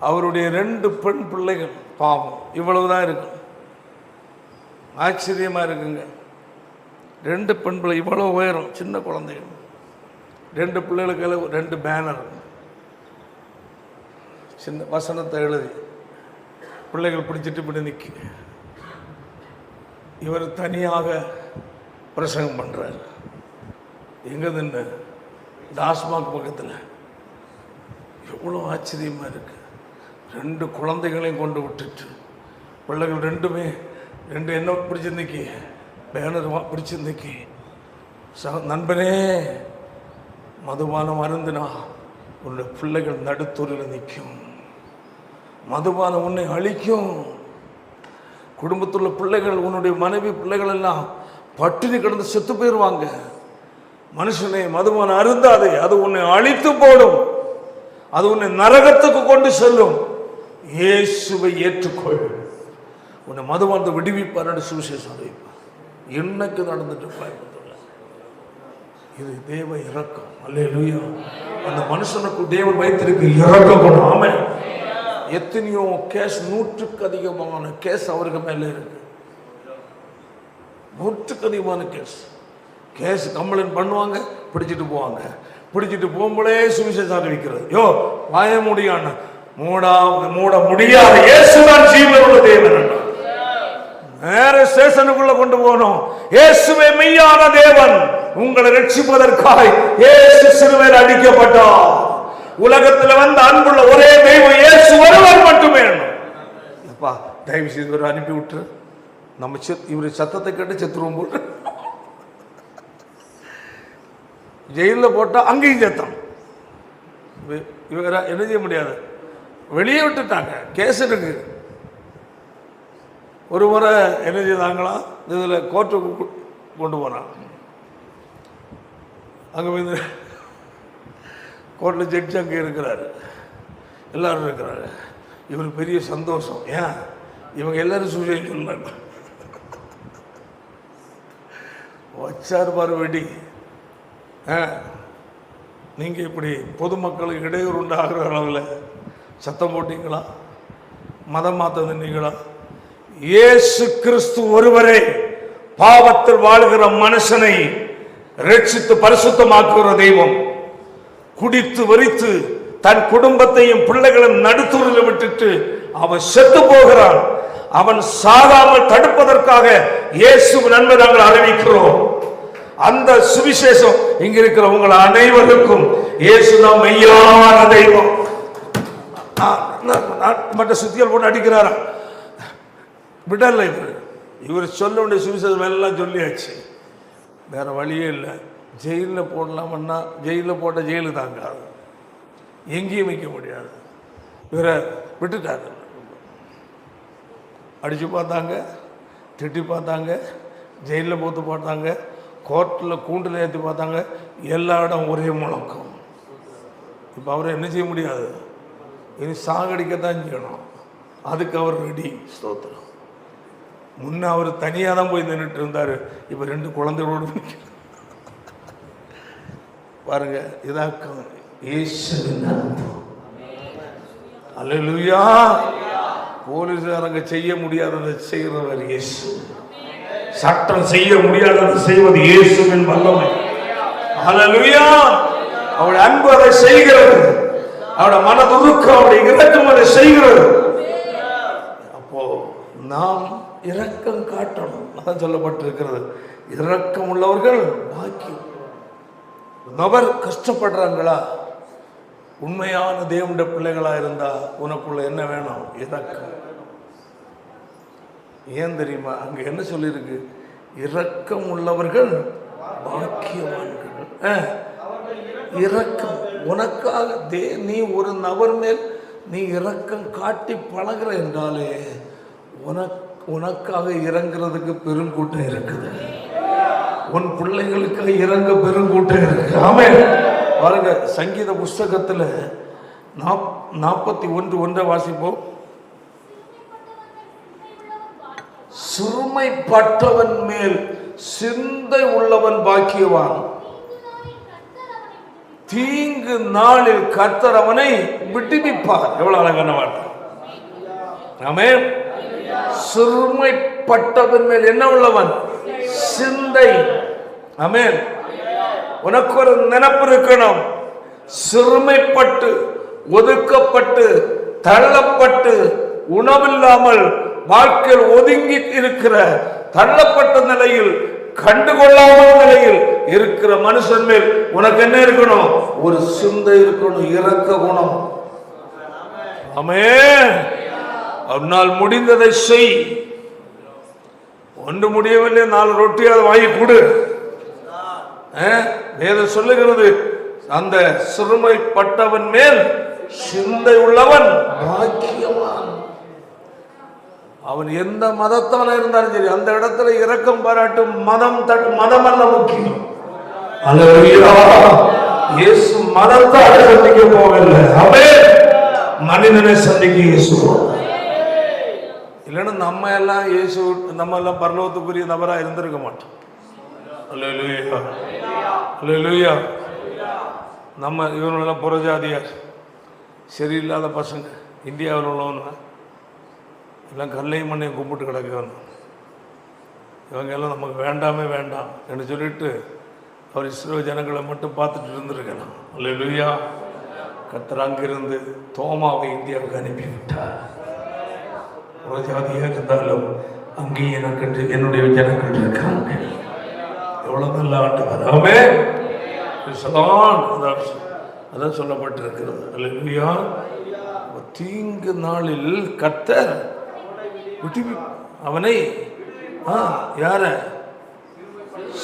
அவருடைய 2 பெண் பிள்ளைகள் பாவம் இவ்வளவுதான் இருக்கும். ஆச்சரியமா இருக்குங்க. 2 பெண் பிள்ளை இவ்வளவு உயரம், சின்ன குழந்தைகள். 2 பிள்ளைகளுக்கு 2 பேனர், சின்ன வசனத்தை எழுதி பிள்ளைகள் பிடிச்சிட்டு இப்படி நிற்கி. இவர் தனியாக பிரசங்கம் பண்ணுறார். எங்கே நின்று? டாஸ்மாக் பக்கத்தில். எவ்வளோ ஆச்சரியமாக இருக்குது. 2 குழந்தைகளையும் கொண்டு விட்டுட்டு பிள்ளைகள் 2 என்ன பிடிச்சிருந்துக்கி, பேனர் பிடிச்சிருந்துக்கி, நண்பனே மதுபானம் அருந்தினா உன்னுடைய பிள்ளைகள் நடுத்தூரில் நிற்கும், மதுபானம் உன்னை அழிக்கும், குடும்பத்தில் உள்ள பிள்ளைகள், உன்னுடைய மனைவி பிள்ளைகள் எல்லாம் பட்டினி கிடந்து செத்து போயிடுவாங்க. மனுஷனே மதுபானம் அருந்தாதே, அது உன்னை அழித்து போடும், அது உன்னை நரகத்துக்கு கொண்டு செல்லும். இயேசுவை ஏற்றுக்கொள், உன்னை மதுபானத்தை விடுவிப்பார். சுவிசேஷம் அறிவிப்பார். இன்னைக்கு நடந்துட்டு இருப்பார். இது தேவ இரக்கம். அல்லேலூயா. அந்த மனுஷனுக்கு தேவன் வைத்திருக்கு இரக்கம். ஆமென். எத்தனையோ கேஸ், 100க்கு அதிகமான கேஸ் அவருக்கு மேலே இருக்கு. 100க்கு அதிகமான கேஸ் கம்ப்ளைண்ட் பண்ணுவாங்க, பிடிச்சிட்டு போவாங்க. பிடிச்சிட்டு போகும்போதே சுவிசேஷம் அறிவிக்கிறது. யோ வாய முடியான்னு மூட முடியாது. இயேசுதான் ஜீவன் உள்ள தேவன். நேர ஸ்டேஷனுக்குள்ள கொண்டு போகணும். இயேசுவே மெய்யான தேவன், உங்களை ரட்சிப்பதற்காய் இயேசு சிலுவையில் அடிக்கப்பட்டார். உலகத்தில் வந்த அன்புள்ள ஒரே தெய்வம் இயேசு ஒருவர் மட்டுமே. அப்பா தயவு செய்து இவரை அனுப்பி விட்டு, நம்ம இவர் சத்தத்தை கேட்டு செத்துருவோம் போட்டு ஜெயிலில் போட்டால் அங்கேயும் சத்தம். இவரை என்ன செய்ய முடியாது, வெளியே விட்டுட்டாங்க. கேஸ் இருக்கு. ஒரு முறை என்ன செய்தாங்களா, இதில் கோர்ட்டுக்கு கொண்டு போனான். அங்கே வந்து கோர்ட்டில் ஜட்ஜி அங்கே இருக்கிறாரு, எல்லாரும் இருக்கிறாரு. இவருக்கு பெரிய சந்தோஷம். ஏன் இவங்க எல்லாரும் சூழ்நிலை சொன்னாங்க. வச்சார் பாரு வெடி. நீங்கள் இப்படி பொதுமக்களுக்கு இடையூறு உண்டாகிற அளவில் சத்தம் போட்டீங்களா, மதம் மாற்ற நின்றீங்களா? இயேசு கிறிஸ்து ஒருவரே பாவத்தில் வாழ்கிற மனுஷனை ரட்சித்து பரிசுத்தமாக்குகிற தெய்வம். குடித்து வெறித்து தன் குடும்பத்தையும் பிள்ளைகளும் நடுத்தூரில் விட்டுட்டு அவன் செத்து போகிறான். அவன் சாகாமல் தடுப்பதற்காக இயேசு நன்மை நாங்கள் அறிவிக்கிறோம். அந்த சுவிசேஷம் இங்க இருக்கிற உங்கள் அனைவருக்கும் இயேசுதான் மெய்யான தெய்வம். மற்ற சுத்தியல் போட்டு அடிக்கிறாரா? விடல. இவர் சொல்ல வேண்டிய சுவிசேஷம் எல்லாம் சொல்லியாச்சு. வேற வழியே இல்லை. ஜெயிலில் போடலாமன்னா ஜெயிலில் போட்ட ஜெயிலு தாங்க, எங்கேயும் வைக்க முடியாது. இவரை விட்டுட்டாரு. அடித்து பார்த்தாங்க, திட்டி பார்த்தாங்க, ஜெயிலில் போட்டு பார்த்தாங்க, கோர்ட்டில் கூண்டில் ஏற்றி பார்த்தாங்க, எல்லா இடம் ஒரே முழக்கம். இப்போ அவரை என்ன செய்ய முடியாது, இனி சாகடிக்கத்தான் செய்யணும். அதுக்கு அவர் ரெடி. ஸ்தோத்திரம். முன்ன அவர் தனியாக தான் போய் நின்றுட்டு இருந்தார். இப்போ 2 குழந்தைகளோடு பாருங்க. இதாக்கம் இயேசுவின் அன்பு. அல்லேலூயா. போலீஸ்காரங்க செய்ய முடியாததை செய்கிறவர் இயேசு. சட்டம் செய்ய முடியாததை செய்வது இயேசுவின் வல்லமை. அல்லேலூயா. அவருடைய அன்பு அதை செய்கிறது. அவருடைய மனதுருக்கம், அவருடைய இரக்கம் அதை செய்கிறது. அப்போ நாம் இரக்கம் காட்டணும். அதான் சொல்லப்பட்டிருக்கிறது, இரக்கம் உள்ளவர்கள் பாக்கியம். நபர் கஷ்டப்படுறாங்களா, உண்மையான தேவனுடைய பிள்ளைகளா இருந்தா உனக்குள்ள என்ன வேணும்? இரக்கம். ஏன் தெரியுமா? அங்க என்ன சொல்லியிருக்கு? இரக்கம் உள்ளவர்கள் பாக்கியவான்கள். இரக்கம் உனக்காக நீ ஒரு நபர் மேல் நீ இரக்கம் காட்டி பழகிற என்றாலே உனக்காக இறங்குறதுக்கு பெருங்கூட்டம் இருக்குது. உன் பிள்ளைகளுக்கு இறங்க பெருங்கூட்டம் இருக்கு. ஆமென். பாருங்க, சங்கீத புஸ்தகத்தில் 41:1 வாசிப்போம். சிறுமைப்பட்டவன் மேல் சிந்தை உள்ளவன் பாக்கியவான். தீங்கு நாளில் கர்த்தர் அவனை விடுவிப்பார். எவ்வளவு அழகான வார்த்தை. ஆமென். சிறுமைப்பட்டவன் மேல் என்ன உள்ளவன்? சிந்தை. ஆமென். உனக்கு ஒரு நினைப்பு இருக்கணும். சிறுமைப்பட்டு, ஒதுக்கப்பட்டு, தள்ளப்பட்டு, உணவில்லாமல் வாழ்க்கையில் ஒதுங்கி இருக்கிற, தள்ளப்பட்ட நிலையில், கண்டுகொள்ளாமல் நிலையில் இருக்கிற மனுஷன் மேல் உனக்கு என்ன இருக்கணும்? ஒரு சிந்தை இருக்கணும், இரக்க குணம். ஆமென். அவனால் முடிந்ததை செய். ஒன்று முடியவில்லை, 4 ரொட்டியாவது வாங்கி கொடு. வேதம் சொல்லுகிறது, அந்த சிறுமைப்பட்டவன் மேல் சிந்தை உள்ளவன் பாக்கியவான். அவன் எந்த மதத்தான இருந்தாலும் சரி, அந்த இடத்துல இரக்கம் பாராட்டும். மதம் அல்ல முக்கியம். அல்லேலூயா. இயேசு மதத்தால் சந்திக்க போகவில்லை. ஆமென். மனிதனை சந்திக்க இயேசு. இல்லைன்னா நம்ம எல்லாம் இயேசு, நம்ம எல்லாம் பரலோகத்துக்குரிய நபரா இருந்திருக்க மாட்டோம். அல்லேலூயா, அல்லேலூயா. நம்ம இவனெல்லாம் புறஜாதியார், சரியில்லாத பசங்க, இந்தியாவில் உள்ளவங்க எல்லாம் கல்லையும் மண்ணையும் கும்பிட்டு கிடக்கணும். இவங்க எல்லாம் நமக்கு வேண்டாமே வேண்டாம் என்று சொல்லிட்டு அவர் இஸ்ரவேல் ஜனங்களை மட்டும் பார்த்துட்டு இருந்திருக்கலாம். அல்லேலூயா. கர்த்தர் அங்கிருந்து தோமாவை இந்தியாவுக்கு அனுப்பிவிட்டார். புறஜாதியாக இருந்தாலும் அங்கே எனக்கு என்னுடைய ஜனங்கள் இருக்காங்க. எவ்வளவு நல்ல ஆண்டவர். ஆமென். அதான் சொல்லப்பட்டிருக்கிறது. அல்லேலூயா. தீங்கு நாளில் கர்த்தர் அவனை யார?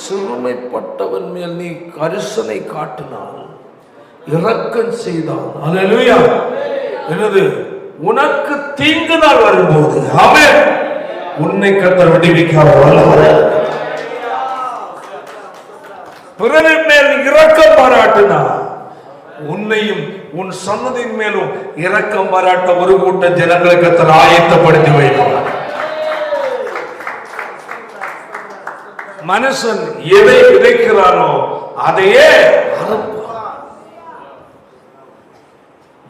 சிறுமைப்பட்டவன் மேல் நீ கரிசனை காட்டினான், இரக்கம் செய்தான். அல்லேலூயா. என்னது? உனக்கு தீங்கு நாள் வரும்போது ஆமென், உன்னை கர்த்தர் விடுவிக்க வல்லவர். பிறரின் மேல் இரக்கம் பாராட்டினார், உன்னையும் உன் சன்னதியின் மேலும் இரக்கம் பாராட்ட ஒரு கூட்ட ஜனங்களை கர்த்தர் ஆயத்தப்படுத்தி வைப்பார். மனுஷன் எதை விதைக்கிறானோ அதையே அறுப்பான்.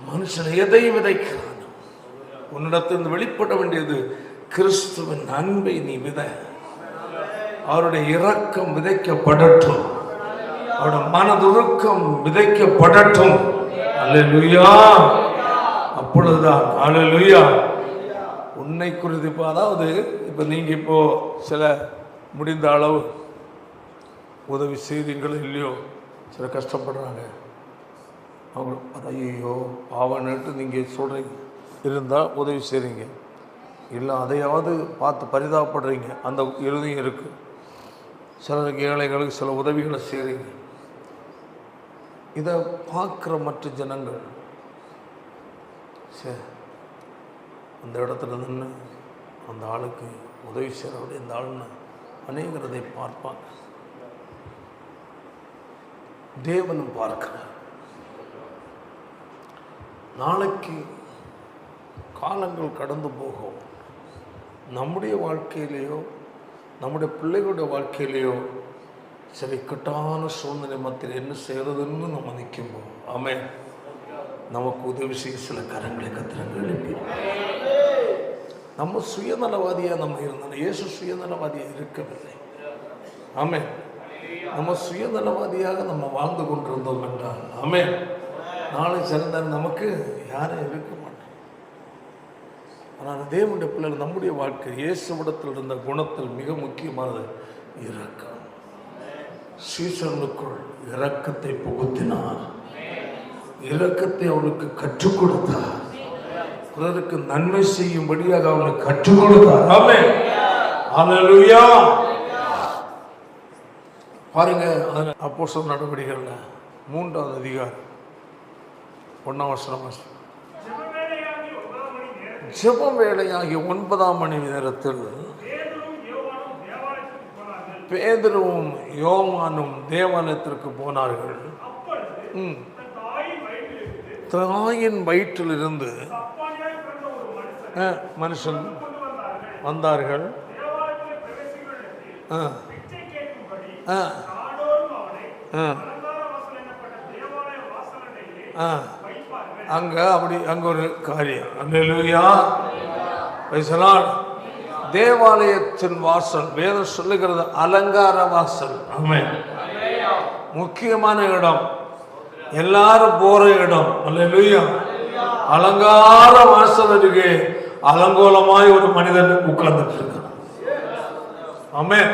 மனுஷன் எதை விதைக்கிறானோ, உன்னிடத்திலிருந்து வெளிப்பட வேண்டியது கிறிஸ்துவின் அன்பை நீ விதை. அவருடைய இரக்கம் விதைக்கப்படட்டும், அவருடைய மனதுருக்கம் விதைக்கப்படட்டும். அல்லேலூயா. அப்பொழுதுதான் அல்லேலூயா உன்னை குறித்து இப்போ, அதாவது இப்போ நீங்கள் இப்போ சில முடிந்த அளவு உதவி செய்தீங்களோ இல்லையோ, சில கஷ்டப்படுறாங்க, அவங்க ஐயோ பாவன்னுட்டு நீங்கள் சொல்கிறீங்க, இருந்தால் உதவி செய்கிறீங்க, இல்லை அதையாவது பார்த்து பரிதாபப்படுறீங்க, அந்த இறுதியும் இருக்குது. சிலருக்கு ஏழைகளுக்கு சில உதவிகளை செய்கிறீங்க. இதை பார்க்குற மற்ற ஜனங்கள் சரி அந்த இடத்துல நின்று அந்த ஆளுக்கு உதவி செய்கிறவங்க இந்த ஆளுன்னு அநேகரதை பார்ப்பாங்க. தேவனும் பார்க்கிறார். நாளைக்கு காலங்கள் கடந்து போகும். நம்முடைய வாழ்க்கையிலேயோ நம்முடைய பிள்ளைகளுடைய வாழ்க்கையிலேயோ சில இக்கட்டான சூழ்நிலை மத்தியில் என்ன செய்கிறதுன்னு நம்ம நிற்கும்போது ஆமென், நமக்கு உதவி செய்ய சில கரங்களை கத்திரங்கள் எழுப்பி. நம்ம சுயநலவாதியாக நம்ம இருந்தோம். இயேசு சுயநலவாதியாக இருக்கவில்லை. ஆமென். நம்ம சுயநலவாதியாக நம்ம வாழ்ந்து கொண்டிருந்தோம் என்றால் ஆமென், நாளை சிறந்தால் நமக்கு யாரும் இருக்க மாட்டோம். ஆனால் தேவனுடைய பிள்ளைகள் நம்முடைய வாழ்க்கை இயேசுவிடத்தில் இருந்த குணத்தில் மிக முக்கியமானது இரக்கம். சீசனுக்குள் இரக்கத்தை புகுத்தினார், இரக்கத்தை அவனுக்கு கற்றுக் கொடுத்தார், பிறருக்கு நன்மை செய்யும்படியாக அவனுக்கு கற்றுக் கொடுத்தார். ஆமென். அல்லேலூயா. பாருங்க, அப்போஸ்தலர் நடவடிக்கைகள்ல 3வது அதிகாரம் 1ஆம் வசனம். ஜெப வேளையாகிய 9ஆம் மணி நேரத்தில் பேதுருவும் யோவானும் தேவாலயத்திற்கு போனார்கள். தாயின் வயிற்றிலிருந்து மனுஷன் வந்தார்கள். அங்க ஒரு காரியம். அல்லேலூயா. தேவாலயத்தின் வாசல் வேதம் சொல்லுகிறது அலங்கார வாசல். ஆமென். முக்கியமான இடம், எல்லாரும் போற இடம். அல்லேலூயா. அலங்கார வாசல் அருகே அலங்கோலமாய் ஒரு மனிதன் உட்கார்ந்துட்டு இருக்கான். ஆமென்.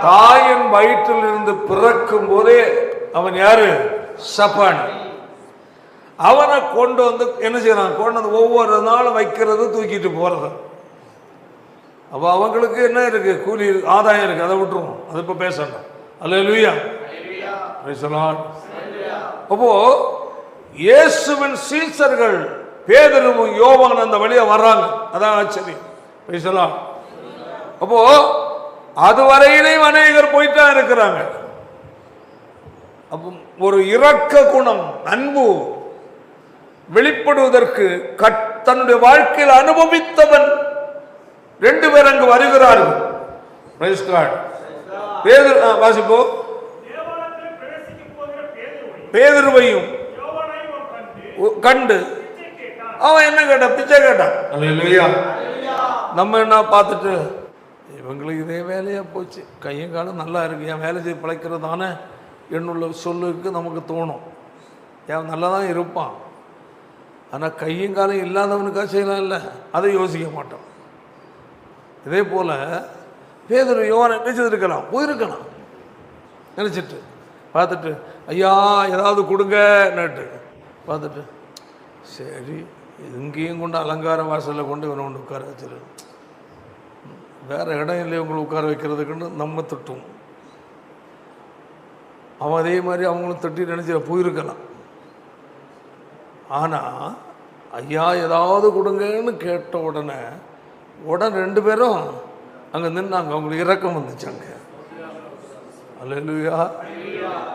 தாயின் வயிற்றில் இருந்து பிறக்கும் போதே அவன் யாரு? சப்பான். அவனை கொண்டு வந்து என்ன செய்யறான்? கொண்டு வந்து ஒவ்வொரு நாளும் வைக்கிறது, தூக்கிட்டு போறது. அப்ப அவங்களுக்கு என்ன இருக்கு? கூலி ஆதாயம் இருக்கு. அதை விட்டுருவோம், அது இப்ப பேசணும். அல்லேலூயா. அப்போ இயேசுவின் சீசர்கள் பேதுருவும் யோவான் அந்த வழியா வர்றாங்க. அதான் ஆச்சரியம். அப்போ அதுவரையிலேயும் அநேகர் போயிட்டா இருக்கிறாங்க. அப்போ ஒரு இரக்க குணம், அன்பு வெளிப்படுவதற்கு தன்னுடைய வாழ்க்கையில் அனுபவித்தவன் 2 பேர் அங்கு வருகிறார்கள். வாசிப்போ. பேதுருவையும் கண்டு அவன் என்ன கேட்டான்? பிச்சை கேட்டான். அல்லேலூயா. நம்ம என்ன பார்த்துட்டு இவங்களுக்கு இதே வேலையா போச்சு, கையும் காலம் நல்லா இருக்கு, என் வேலை செய்ய பிழைக்கிறது தானே என்னுள்ள சொல்லுக்கு நமக்கு தோணும். ஏன் நல்லா தான் இருப்பான், ஆனால் கையும் காலம் இல்லாதவனுக்காக செய்யலாம் இல்லை, அதை யோசிக்க மாட்டோம். இதே போல் பேதுரு யோவான் நினைச்சிருக்கலாம், போயிருக்கலாம் நினச்சிட்டு பார்த்துட்டு ஐயா ஏதாவது கொடுங்க நட்டு பார்த்துட்டு சரி இங்கேயும் கொண்டு அலங்கார வாசலில் கொண்டு இவனை கொண்டு உட்கார வச்சிரு, வேறு இடம் இல்லையே உங்களை உட்கார வைக்கிறதுக்குன்னு நம்ம திட்டும். அவன் அதே மாதிரி அவங்களும் தட்டி நினச்சிட போயிருக்கலாம். ஆனால் ஐயா ஏதாவது கொடுங்கன்னு கேட்ட உடனே 2 பேரும் அங்கே நின்னாங்க. அவங்களுக்கு இரக்கம் வந்துச்சாங்க. அல்லேலூயா.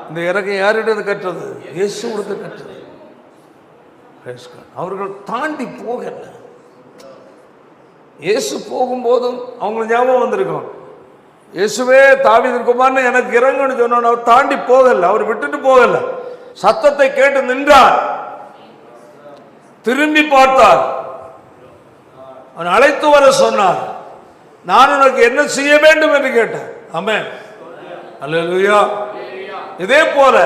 இந்த இறக்கம் யார்கிட்ட கட்டுறது? இயேசு கொடுத்து கட்டுறது. அவர்கள் தாண்டி போகல. இயேசு போகும்போதும் அவங்களுக்கு ஞாபகம் வந்திருக்கும், இயேசுவே தாவீதின் குமாரனே எனக்கு இறங்குன்னு சொன்னோன்னு அவர் தாண்டி போகல, அவர் விட்டுட்டு போகல. சத்தத்தை கேட்டு நின்றார், திரும்பி பார்த்தார், அவன் அழைத்து வர சொன்னார். நான் உனக்கு என்ன செய்ய வேண்டும் என்று கேட்டேன். ஆமென். அல்லேலூயா. இதே போல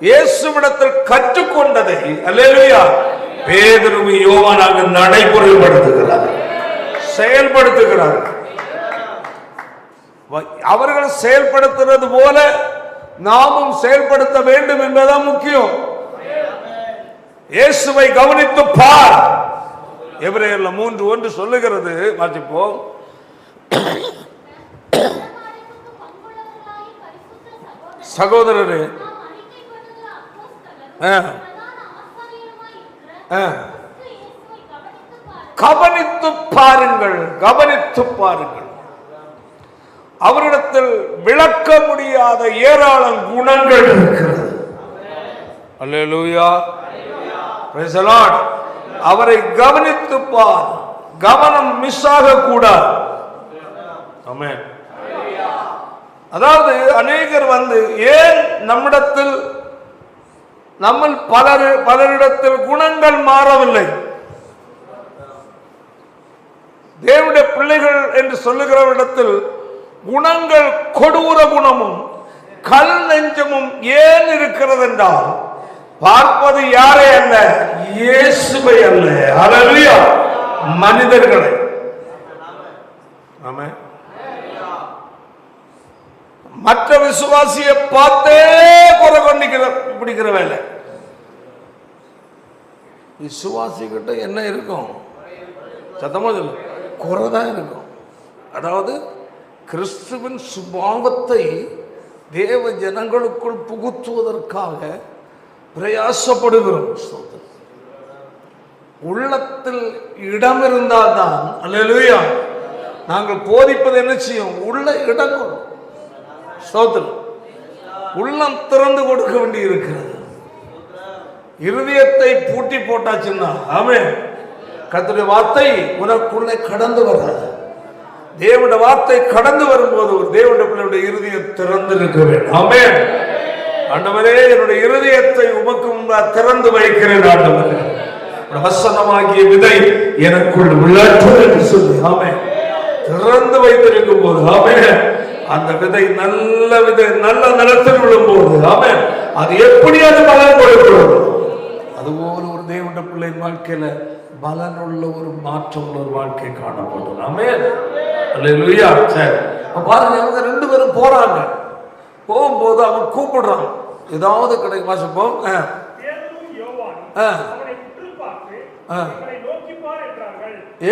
இயேசுவிடத்தில் கற்றுக்கொண்டதை அல்லேலூயா பேதுரு யோவானாக நடைமுறைப்படுத்துகிறார், செயல்படுத்துகிறார். அவர்கள் செயல்படுத்துறது போல நாமும் செயல்படுத்த வேண்டும் என்பதுதான் முக்கியம். இயேசுவை கவனித்து பார். எபிரேயர்ல 3:1 சொல்லுகிறது. வாசிப்போம். சகோதரரே கவனித்து பாருங்கள், கவனித்து பாருங்கள். அவரிடத்தில் விளக்க முடியாத ஏராளம் குணங்கள் இருக்கிறது. அல்லேலூயா. Praise the Lord. அவரை கவனித்து பார், கவனம் மிஸ் ஆக கூடாது. ஆமென். அதாவது அநேகர் ஏன் நம்மிடத்தில் பலரிடத்தில் குணங்கள் மாறவில்லை? தேவனுடைய பிள்ளைகள் என்று சொல்லுகிறவரிடத்தில் குணங்கள் கொடூர குணமும் கல் நெஞ்சமும் ஏன் இருக்கிறது என்றால் பார்ப்பது யாரை அல்ல, இயேசுவை அல்ல. அல்லேலூயா. மனிதர்களை. ஆமென். மற்ற விசுவாசியை பார்த்தே குறை பிடிக்கிற வேலை. விசுவாசி கிட்ட என்ன இருக்கும்? சத்தமா சொல்லு, குறைதான் இருக்கும். அதாவது கிறிஸ்துவின் சுபாவத்தை தேவ ஜனங்களுக்குள் புகுத்துவதற்காக பிரயாசப்படுகிறோம். உள்ளத்தில் இடம் இருந்தால்தான் அல்லேலூயா நாங்கள் போதிப்பது என்ன செய்யும்? உள்ள இடம் கொடும். ஸ்தோத்திரம். உள்ளம் திறந்து கொடுக்க வேண்டி இருக்கிறது. இருதயத்தை பூட்டி போட்டாச்சுன்னா ஆமென், கர்த்தருடைய வார்த்தை உனக்குள்ளே கடந்து வராது. தேவனுடைய வார்த்தை கடந்து வரும்போது ஒரு தேவனுடைய பிள்ளையுடைய இருதயம் திறந்து இருக்க வேண்டும். ஆமென். ஆண்டவரே, என்னுடைய இருதயத்தை உமக்கு முன்பாக திறந்து வைக்கிறேன். ஆண்டவரே, வசனமாகிய விதை எனக்குள் விளையாட்டு என்று சொல்லி ஆமென் திறந்து வைத்திருக்கும் போது ஆமென் அந்த விதை நல்ல நிலத்தில் விழும்போது ஆமென், அது எப்படி அது பலன் கொடுக்கிறது, அதுபோல ஒரு தேவனுடைய பிள்ளையின் வாழ்க்கையில பலனுள்ள ஒரு மாற்றம் உள்ள ஒரு வாழ்க்கை காணப்படும். ஆமென், அல்லேலூயா. சரி, பாருங்க, அவங்க 2 பேரும் போறாங்க. போகும்போது அவன் கூப்பிடுறான், ஏதாவது கிடைக்கும் வாசிப்போம்.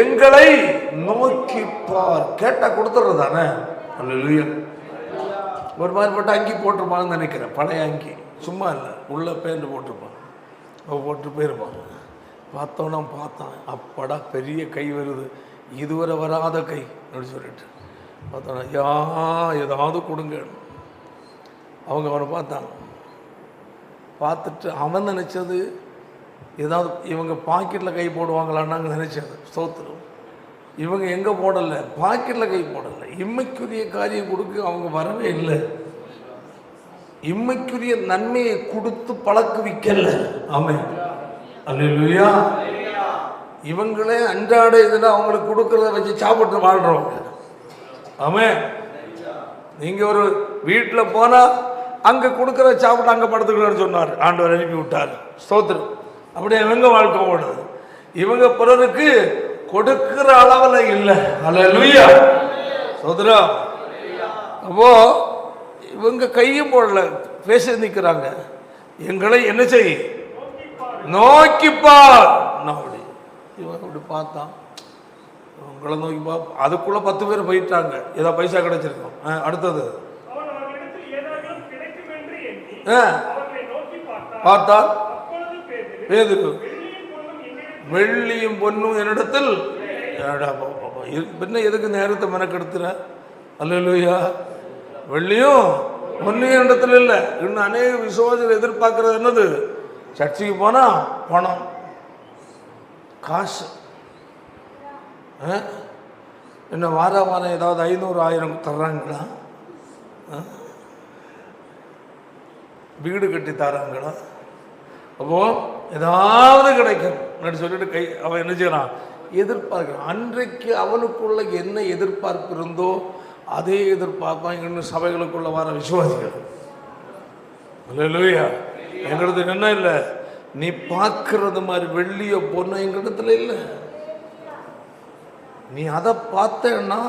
எங்களை நோக்கி பார், கேட்டா கொடுத்துறது தானே. அல்லேலூயா. ஒரு மாதிரி போட்டு அங்கி போட்டிருப்பான்னு நினைக்கிறேன், பழைய அங்கி, சும்மா இல்லை, உள்ள பேண்ட் போட்டிருப்பான், போட்டு போயிருப்பான். பார்த்தோன்னா பார்த்தான், அப்படா பெரிய கை வருது, இதுவரை வராத கை அப்படின்னு சொல்லிட்டு பார்த்தோன்னா, ஏதாவது கொடுங்க. அவங்க அவனை பார்த்தாங்க, பார்த்துட்டு அவன் நினச்சது ஏதாவது இவங்க பாக்கெட்டில் கை போடுவாங்களான்னு நினச்சது. ஸ்தோத்திரம், இவங்க எங்கே போடலை, பாக்கெட்டில் கை போடலை. இம்மைக்குரிய காரியம் கொடுக்க அவங்க வரவே இல்லை. இம்மைக்குரிய நன்மையை கொடுத்து பழக்குவிக்கல. ஆமென், அல்லேலூயா. இவங்களே அன்றாட இதில் அவங்களுக்கு கொடுக்கறத வச்சு சாப்பிட்டு வாழ்றவங்க. ஆமென். நீங்க ஒரு வீட்டில் போனா அங்க கொடுக்கற சாப்பிட்டு அங்க படுத்துக்கணும்னு சொன்னார், ஆண்டவர் அனுப்பி விட்டார். ஸ்தோத்திரம். அப்படியே இவங்க வாழ்க்கை ஓடுது. இவங்க பிறருக்கு கொடுக்கிற அளவில் இல்லை. அல்லேலூயா, ஸ்தோத்திரம். அப்போ இவங்க கையும் போடல, பேச நிற்கிறாங்க. எங்களை என்ன செய், நோக்கிப்பார். அப்படி இவன் அப்படி பார்த்தான், உங்களை நோக்கி பா. அதுக்குள்ள 10 பேர் போயிட்டாங்க, ஏதோ பைசா கிடைச்சிருக்கோம். அடுத்தது பார்த்தா பேதுரு, வெள்ளியும் பொன்னும் என்னிடத்தில் என்ன, எதுக்கு நேரத்தை மெனக்கெடுத்துற? அல்லேலூயா. வெள்ளியும் பொன்னும் என்னிடத்தில் இல்லை. இன்னும் அநேக விசுவாசிகள் எதிர்பார்க்கறது என்னது, சர்ச்சைக்கு போனா பணம், காசு. என்ன வாரம் ஏதாவது 500-1000 தர்றாங்களா? வீடு கட்டி தராங்களா? அப்போ ஏதாவது கிடைக்கும் சொல்லிட்டு அவன் என்ன செய்யறான், எதிர்பார்க்கிறான். அன்றைக்கு அவனுக்குள்ள என்ன எதிர்பார்ப்பு இருந்தோ அதே எதிர்பார்ப்பான் இன்னும் சபைகளுக்குள்ள வர விசுவாசிகள். அல்லேலூயா. எங்களுக்கு என்ன இல்லை, நீ பார்க்கறது மாதிரி வெள்ளிய பொண்ணு எங்களிடத்துல இல்லை. நீ அதை பார்த்தேன்னா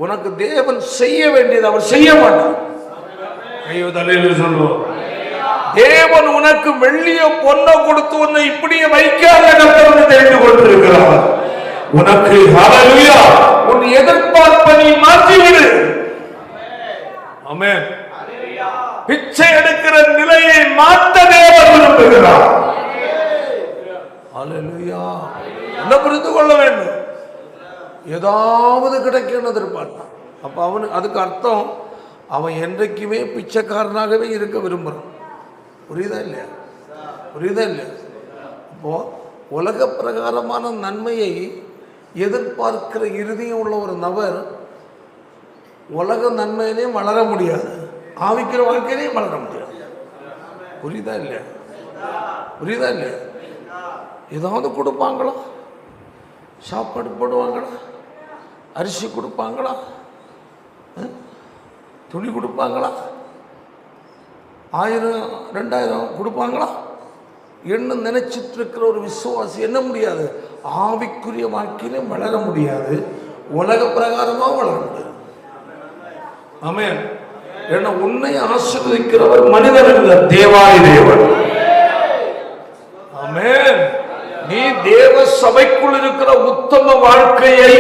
உனக்கு தேவன் செய்ய வேண்டியது அவர் செய்ய மாட்டான். சொல்லுவோம், தேவன் உனக்கு வெள்ளிய பொண்ணை கொடுத்து உன்னை இப்படியே வைக்காத தெரிந்து கொண்டிருக்கிறார். உனக்கு ஹல்லேலூயா, உன் எதிர்பார்ப்பை நீ மாற்றிவிடு. ஆமென். பிச்சை எடுக்கிற நிலையை மாற்ற தேவன் விரும்புகிறார். ஹல்லேலூயா. என்ன புரிந்து கொள்ள வேண்டும், ஏதாவது கிடைக்கணும் எதிர்பார்த்தான். அப்ப அவனுக்கு அதுக்கு அர்த்தம் அவன் என்றைக்குமே பிச்சைக்காரனாகவே இருக்க விரும்புகிறான். புரியுதா இல்லையா? புரியுதா இல்லையா? அப்போ உலக பிரகாரமான நன்மையை எதிர்பார்க்கிற இறுதியும் உள்ள ஒரு நபர் உலக நன்மையிலையும் வளர முடியாது, ஆவிக்கிற வாழ்க்கையிலையும் வளர முடியாது. புரியுதா இல்லையா? புரியுதா இல்லையா? ஏதாவது கொடுப்பாங்களா, சாப்பாடு போடுவாங்களா, அரிசி கொடுப்பாங்களா, துணி கொடுப்பாங்களா, 1000-2000 கொடுப்பாங்களா என்ன நினைச்சிட்டு இருக்கிற ஒரு விசுவாசி என்ன முடியாது, ஆவிக்குரிய வாழ்க்கையிலும் வளர முடியாது, உலக பிரகாரமாக வளர முடியாது. ஆமென். ஏன்னா உன்னை ஆசீர்வதிக்கிறவர் மனிதர் அல்ல, தேவாதி தேவன். ஆமென். நீ தேவ சபைக்குள் இருக்கிற உத்தம வாழ்க்கையை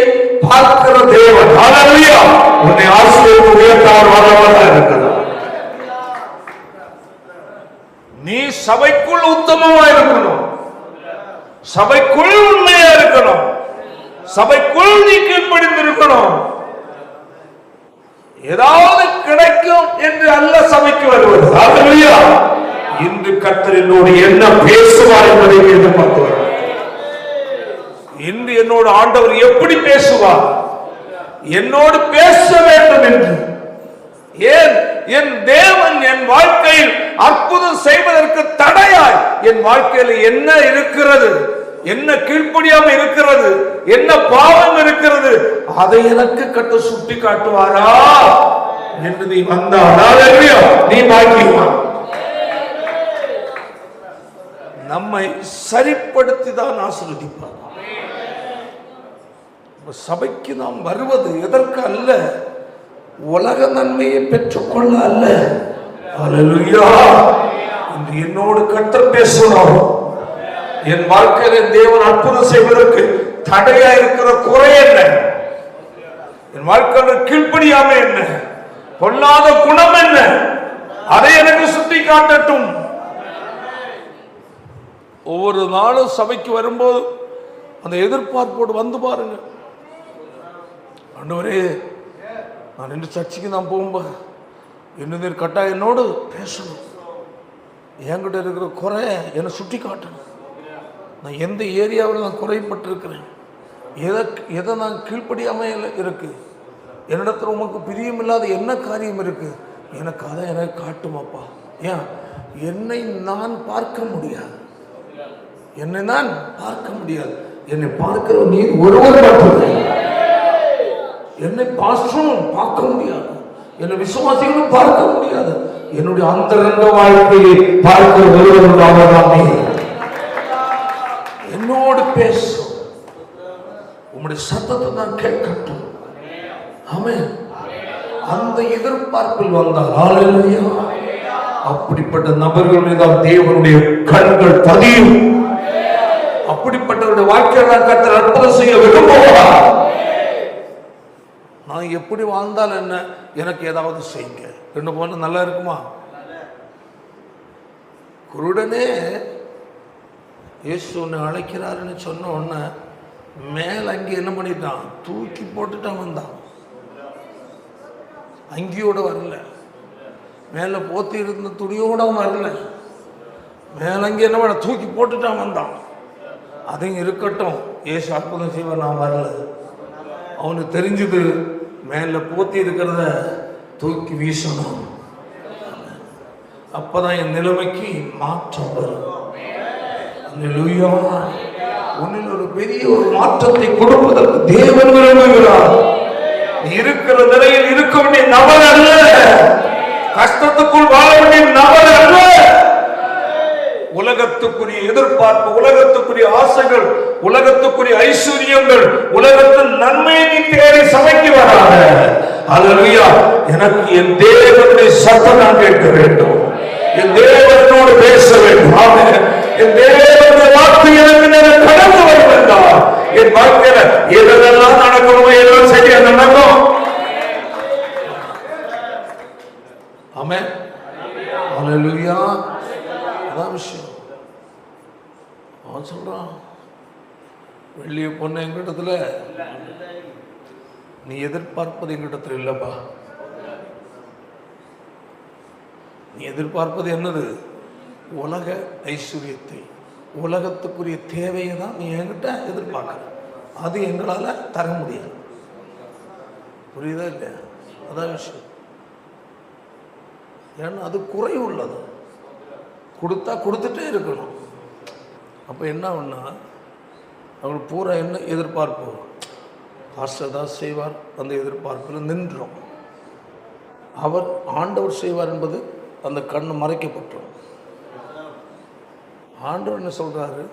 பார்க்கிற தேவன். ஹல்லேலூயா. உன்னை ஆசீர்வதித்து உயர்த்தவர் வல்லவராக இருக்கிறார். நீ சபைக்குள் உத்தமமா இருக்கணும், சபைக்குள் உண்மையா இருக்கணும், சபைக்குள் நீ கீழ்ப்படிந்திருக்கணும். ஏதாவது கிடைக்கும் என்று அல்ல சபைக்கு வருவது. ஹல்லேலூயா. இன்று கர்த்தர் என்னோடு என்ன பேசுவார் என்பதை எதிர்பார்த்து, இன்று என்னோடு ஆண்டவர் எப்படி பேசுவார், என்னோடு பேச வேண்டும் என்று. ஏன் என் தேவன் என் வாழ்க்கையில் அற்புதம் செய்வதற்கு தடையாய் என் வாழ்க்கையில் என்ன இருக்கிறது, என்ன கீழ்ப்படியாம இருக்கிறது, என்ன பாவம் இருக்கிறது, அதை எனக்கு கட்ட சுட்டி காட்டுவாரா? என்று நீ வந்தால் நீ பாக்கியவான். நம்மை சரிப்படுத்தி தான் ஆசீர்வதிப்பார். சபைக்கு நாம் வருவது எதற்கு அல்ல, உலக நன்மையை பெற்றுக்கொள்ள அல்ல. அல்லேலூயா. இன்று என்னோடு கர்த்தர் பேசணும். என் வாழ்க்கையில் தேவன் அற்புதம் செய்வதற்கு தடையா இருக்கிற குறை என்ன, என் வாழ்க்கையில் கீழ்ப்படியாம என்ன, பொல்லாத குணம் என்ன, அதை எனக்கு சுட்டி காட்டட்டும். ஒவ்வொரு நாளும் சபைக்கு வரும்போது அந்த எதிர்பார்ப்போடு வந்து பாருங்க. ஆண்டவரே, நான் இன்று சர்ச்சைக்கு நான் போகும்போது என்ன கட்டாயம் என்னோடு பேசணும், என்கிட்ட இருக்கிற குறை என்னை சுட்டி காட்டணும். நான் எந்த ஏரியாவில் நான் குறைப்பட்டிருக்கிறேன், எதை நான் கீழ்ப்படியாமல் இருக்கு, என்னிடத்துல உமக்கு பிரியமில்லாத என்ன காரியம் இருக்கு, எனக்கு அதை எனக்கு காட்டுமாப்பா. ஏன் என்னை நான் பார்க்க முடியாது, என்னை நான் பார்க்க முடியாது. என்னை பார்க்கிற நீ ஒருவர் மட்டுமே. என்னை பாஸ்டரும் பார்க்க முடியாது, என்னை விசுவாசிகளும் பார்க்க முடியாது. என்னுடைய அந்தரங்க வாழ்க்கையை பார்க்கிற ஒருவர் அவர்தான். என்னோடு பேசும், உம்முடைய சத்தத்தை நான் கேட்கட்டும். ஆமென். அந்த எதிர்பார்ப்பில் வந்தால் ஹல்லேலூயா, அப்படிப்பட்ட நபர்கள் மீது தேவனுடைய கண்கள் பதியும். அப்படிப்பட்டவருடைய வாழ்க்கையில் கர்த்தர் அற்புதம் செய்ய விரும்புகிறார். நான் எப்படி வாழ்ந்தால் என்ன, எனக்கு ஏதாவது செய்யுங்க. ரெண்டு போன நல்லா இருக்குமா? குருடனே இயேசு உன்னை அழைக்கிறாருன்னு சொன்ன உடனே மேல அங்கி என்ன பண்ணிட்டான், தூக்கி போட்டுட்டான். வந்தான், அங்கியோட வரல, மேல போத்தி இருந்த துணியோட வரல, மேலங்கி என்ன பண்ண தூக்கி போட்டுட்டான். வந்தான். அதையும் இருக்கட்டும், இயேசு அற்புதம் செய்வார், நான் வரல. அவனுக்கு தெரிஞ்சது மேல போத்தி இருக்கிறத தூக்கி வீசணும். அப்பதான் என் நிலைமைக்கு மாற்றம் வரும். அல்லேலூயா. உன்னில் ஒரு பெரிய ஒரு மாற்றத்தை கொடுப்பதற்கு தேவன் விரும்புகிறார். இருக்கிற நிலையில் இருக்க வேண்டிய நபர் அல்ல, கஷ்டத்துக்குள் வாழ வேண்டிய நபர் அல்ல. உலகத்துக்குரிய எதிர்பார்ப்பு, உலகத்துக்குரிய ஆசைகள், உலகத்துக்குரிய ஐஸ்வர்யங்கள், உலகத்தின் நன்மையை நீ தேடி சபைக்கு வராத. அல்லேலூயா. எனக்கு என் தேவனுடைய சத்தம் நான் கேட்க வேண்டும், என் தேவனோடு பேச வேண்டும். ஆமென். என் தேவனுடைய வார்த்தை எனக்கு கடந்து வரும் என்றால் என் வாழ்க்கையில எதெல்லாம் நடக்கணுமோ எல்லாம் சரியா நடக்கும். ஆமென். அல்லேலூயா. அதான் விஷயம். அவன் சொல்றான், வெள்ளிய பொண்ணு எங்கிட்டத்துல, நீ எதிர்பார்ப்பது எங்கிட்டத்துல இல்லப்பா. நீ எதிர்பார்ப்பது என்னது? உலக ஐஸ்வர்யத்தை, உலகத்துக்குரிய தேவையை தான் நீ என்கிட்ட எதிர்பார்க்க. அது எங்களால தர முடியாது. புரியுதா இல்லையா? அதான் விஷயம். ஏன்னா அது குறை உள்ளது, கொடுத்தா கொடுத்துட்டே இருக்கணும். அப்போ என்ன ஒன்றா அவங்களுக்கு பூரா என்ன எதிர்பார்ப்பு, பாஸ்டர் தான் செய்வார், அந்த எதிர்பார்ப்பில் நின்றோம். அவர் ஆண்டவர் செய்வார் என்பது அந்த கண்ணு மறைக்கப்பட்டோம். ஆண்டவர் என்ன சொல்றாரு?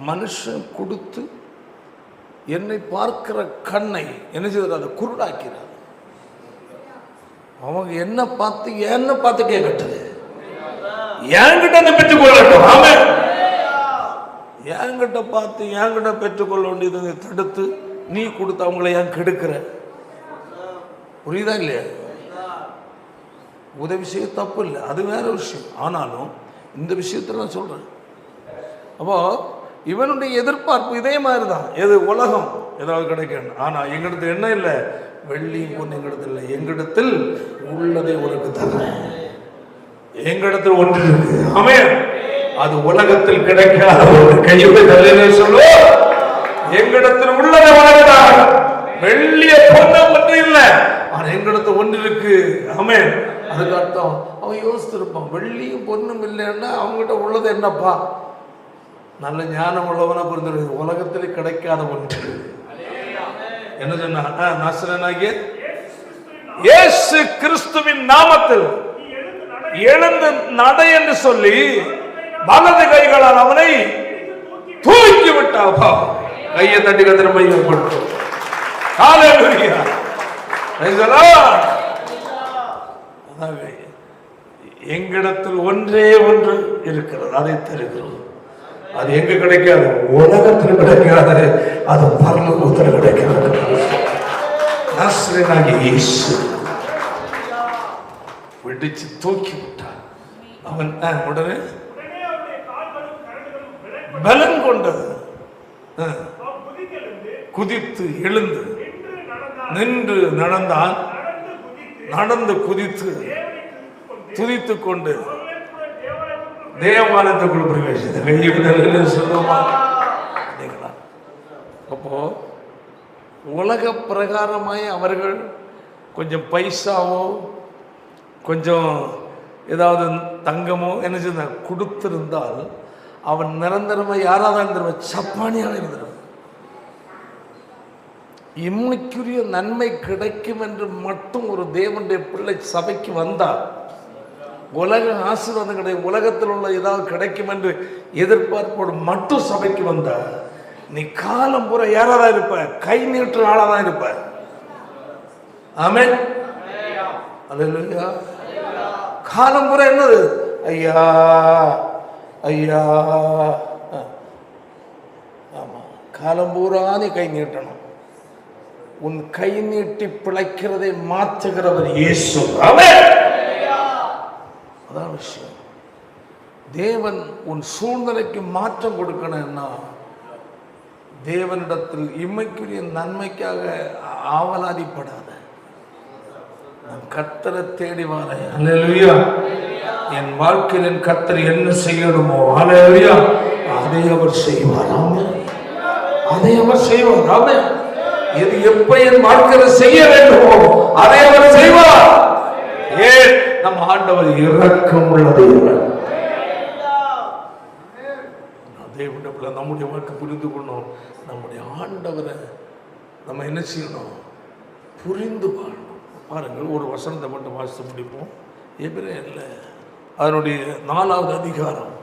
மனுஷன் கொடுத்து என்னை பார்க்கிற கண்ணை என்ன செய்தார்? அதை குருடாக்கிறார். அவங்க என்ன பார்த்து என்ன பார்த்து கேட்கட்டது, என்கிட்ட பெற்றுக் கொள்ளட்டும். ஆமென். என்கிட்ட பார்த்து என்கிட்ட பெற்றுக்கொள்ள வேண்டியது தடுத்து நீ கொடுத்து அவங்களை ஏன் கெடுக்கிற? புரியுதா இல்லையா? உதவி செய்ய தப்பு இல்லை, அது வேற விஷயம். ஆனாலும் இந்த விஷயத்துல நான் சொல்றேன். அப்போ இவனுடைய எதிர்பார்ப்பு இதே மாதிரி தான். எது? உலகம் ஏதாவது கிடைக்கணும். ஆனா எங்கிடத்தில் என்ன இல்லை? வெள்ளியும் பொண்ணு எங்கிடத்தில் இல்லை. எங்கிடத்தில் உள்ளதை உனக்கு தரேன். எங்கிடத்தில் ஒன்று இருக்கு. ஆமென். அது உலகத்தில் கிடைக்காத ஒரு கையுடைய தலையில சொல்லுவோம், எங்கிடத்தில் உள்ளதை உனக்கு தரேன். வெள்ளிய பொண்ணு ஒன்று இல்லை, ஆனா எங்கிடத்தில் ஒன்று இருக்கு. ஆமென். அதுக்கு அர்த்தம் அவன் யோசித்திருப்பான், வெள்ளியும் பொண்ணும் இல்லைன்னா அவங்ககிட்ட உள்ளது என்னப்பா? நல்ல ஞானம் உள்ளவனா புரிந்து, உலகத்திலே கிடைக்காத ஒன்று என்ன சொன்னா? நாசரனாகிய இயேசு கிறிஸ்துவின் நாமத்தில் எழுந்து நட என்று சொல்லி வலது கைகளால் அவனை தூக்கி விட்டாப்பா. கையை தட்டி கத்திரமையும் கொடுத்தோம். எங்களிடத்தில் ஒன்றே ஒன்று இருக்கிறது, அதை தருகிறோம். அது எங்க கிடைக்காது, உலகத்தில் கிடைக்காது, அது பரலோகத்தில் கிடைக்காது. இயேசு விடிச்சு தூக்கி விட்டான். அவன் உடனே பலம் கொண்டது, குதித்து எழுந்து நின்று நடந்தான். நடந்து குதித்து துதித்து கொண்டு தேவாலயத்துக்குள் பிரவேசித்த சொல்லுமா. அப்போ உலக பிரகாரமாய் அவர்கள் கொஞ்சம் பைசாவோ கொஞ்சம் ஏதாவது தங்கமோ என்ன செய்த கொடுத்திருந்தால் அவன் நிரந்தரமாக யாராவது இருந்துருவான், சப்பானியாக இருந்துருவான். இன்னைக்குரிய நன்மை கிடைக்கும் என்று மட்டும் ஒரு தேவனுடைய பிள்ளை சபைக்கு வந்தால், உலக ஆசீர்வாதம் கிடையாது, உலகத்தில் உள்ள ஏதாவது கிடைக்கும் என்று எதிர்பார்ப்போடு மட்டும் சபைக்கு வந்தா நீ காலம் பூரா யாராக இருப்ப, கை நீட்டுற ஆளாதான் இருப்ப. ஆமென். அல்லேலூயா. காலம் பூரா என்னது, ஐயா ஐயா. ஆமா, காலம் பூரா நீ கை நீட்டணும். உன் கை நீட்டி பிழைக்கிறதை மாற்றுகிறவர் இயேசு. ஆமென். அதான் விஷயம். தேவன் உன் சூழ்நிலைக்கு மாற்றம் கொடுக்கணும்னா தேவனிடத்தில் இம்மைக்குரிய நன்மைக்காக ஆவலாதிப்படாத. நான் கர்த்தரை தேடி வரேன். அல்லேலூயா. என் வாழ்க்கையில் என் கர்த்தர் என்ன செய்யணுமோ அல்லேலூயா அதை அவர் செய்வார். அதை அவர் செய்வார். ஆமென். எது எப்ப என் வாழ்க்கையில் செய்ய வேண்டுமோ அதை அவர் செய்வார். ஏன்? நம் ஆண்டவர் இரக்கம் உள்ள தேவன். நம்முடைய வாழ்க்கை புரிந்து கொள்ளணும். நம்முடைய ஆண்டவரை நம்ம என்ன செய்யணும், புரிந்து வாழணும். பாருங்கள், ஒரு வசனத்தை மட்டும் வாசித்து முடிப்போம். எபிரேயர்ல அதனுடைய 4வது அதிகாரம்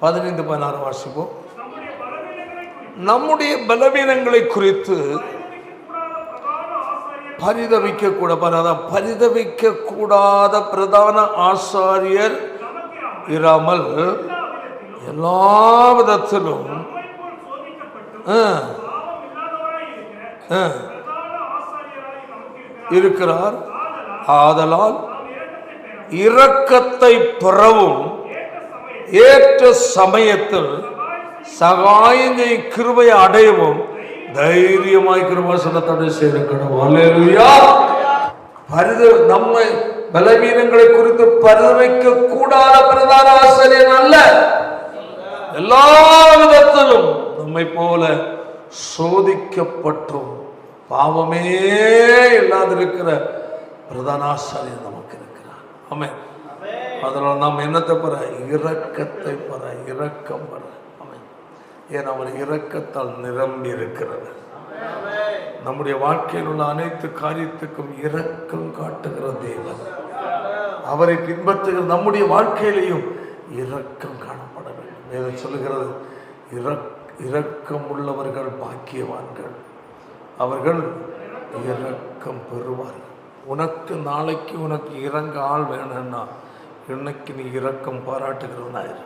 15-16 வாசிப்போம். நம்முடைய பலவீனங்களை குறித்து பரிதவிக்க கூடாத பிரதான ஆசாரியர் இராமல் எல்லா விதத்திலும் இருக்கிறார். ஆதலால் இரக்கத்தை பெறவும் ஏற்ற சமயத்தில் சகாயத்தை கிருபை அடையவும் தைரியமாய் கிருபாசனத்தோடு சேர்க்கணும். அல்லேலூயா. நம்மை பலவீனங்களை குறித்து பரிதவிக்க கூடாத பிரதான ஆசாரியர் அல்ல, எல்லா விதத்திலும் நம்மை போல சோதிக்கப்பட்டும் பாவமே இல்லாதிருக்கிற பிரதான ஆசாரியர் நமக்கு இருக்கிறார். ஆமென். அதனால் நாம் என்னத்தை பெற, இரக்கத்தை பெற, இரக்கம் பெற. ஆமென். ஏன்? அவர் இரக்கத்தால் நிரம்பி இருக்கிறது. நம்முடைய வாழ்க்கையில் உள்ள அனைத்து காரியத்துக்கும் இரக்கம் காட்டுகிற தேவன். அவரை பின்பற்றுகிற நம்முடைய வாழ்க்கையிலையும் இரக்கம் காணப்பட வேண்டும். வேதம் சொல்லுகிறது, இரக்கம் உள்ளவர்கள் பாக்கியவான்கள், அவர்கள் இரக்கம் பெறுவார்கள். உனக்கு நாளைக்கு உனக்கு இறங்க ஆள் வேணும்னா இன்னைக்கு நீ இரக்கம் பாராட்டுகிறவனாயிரு.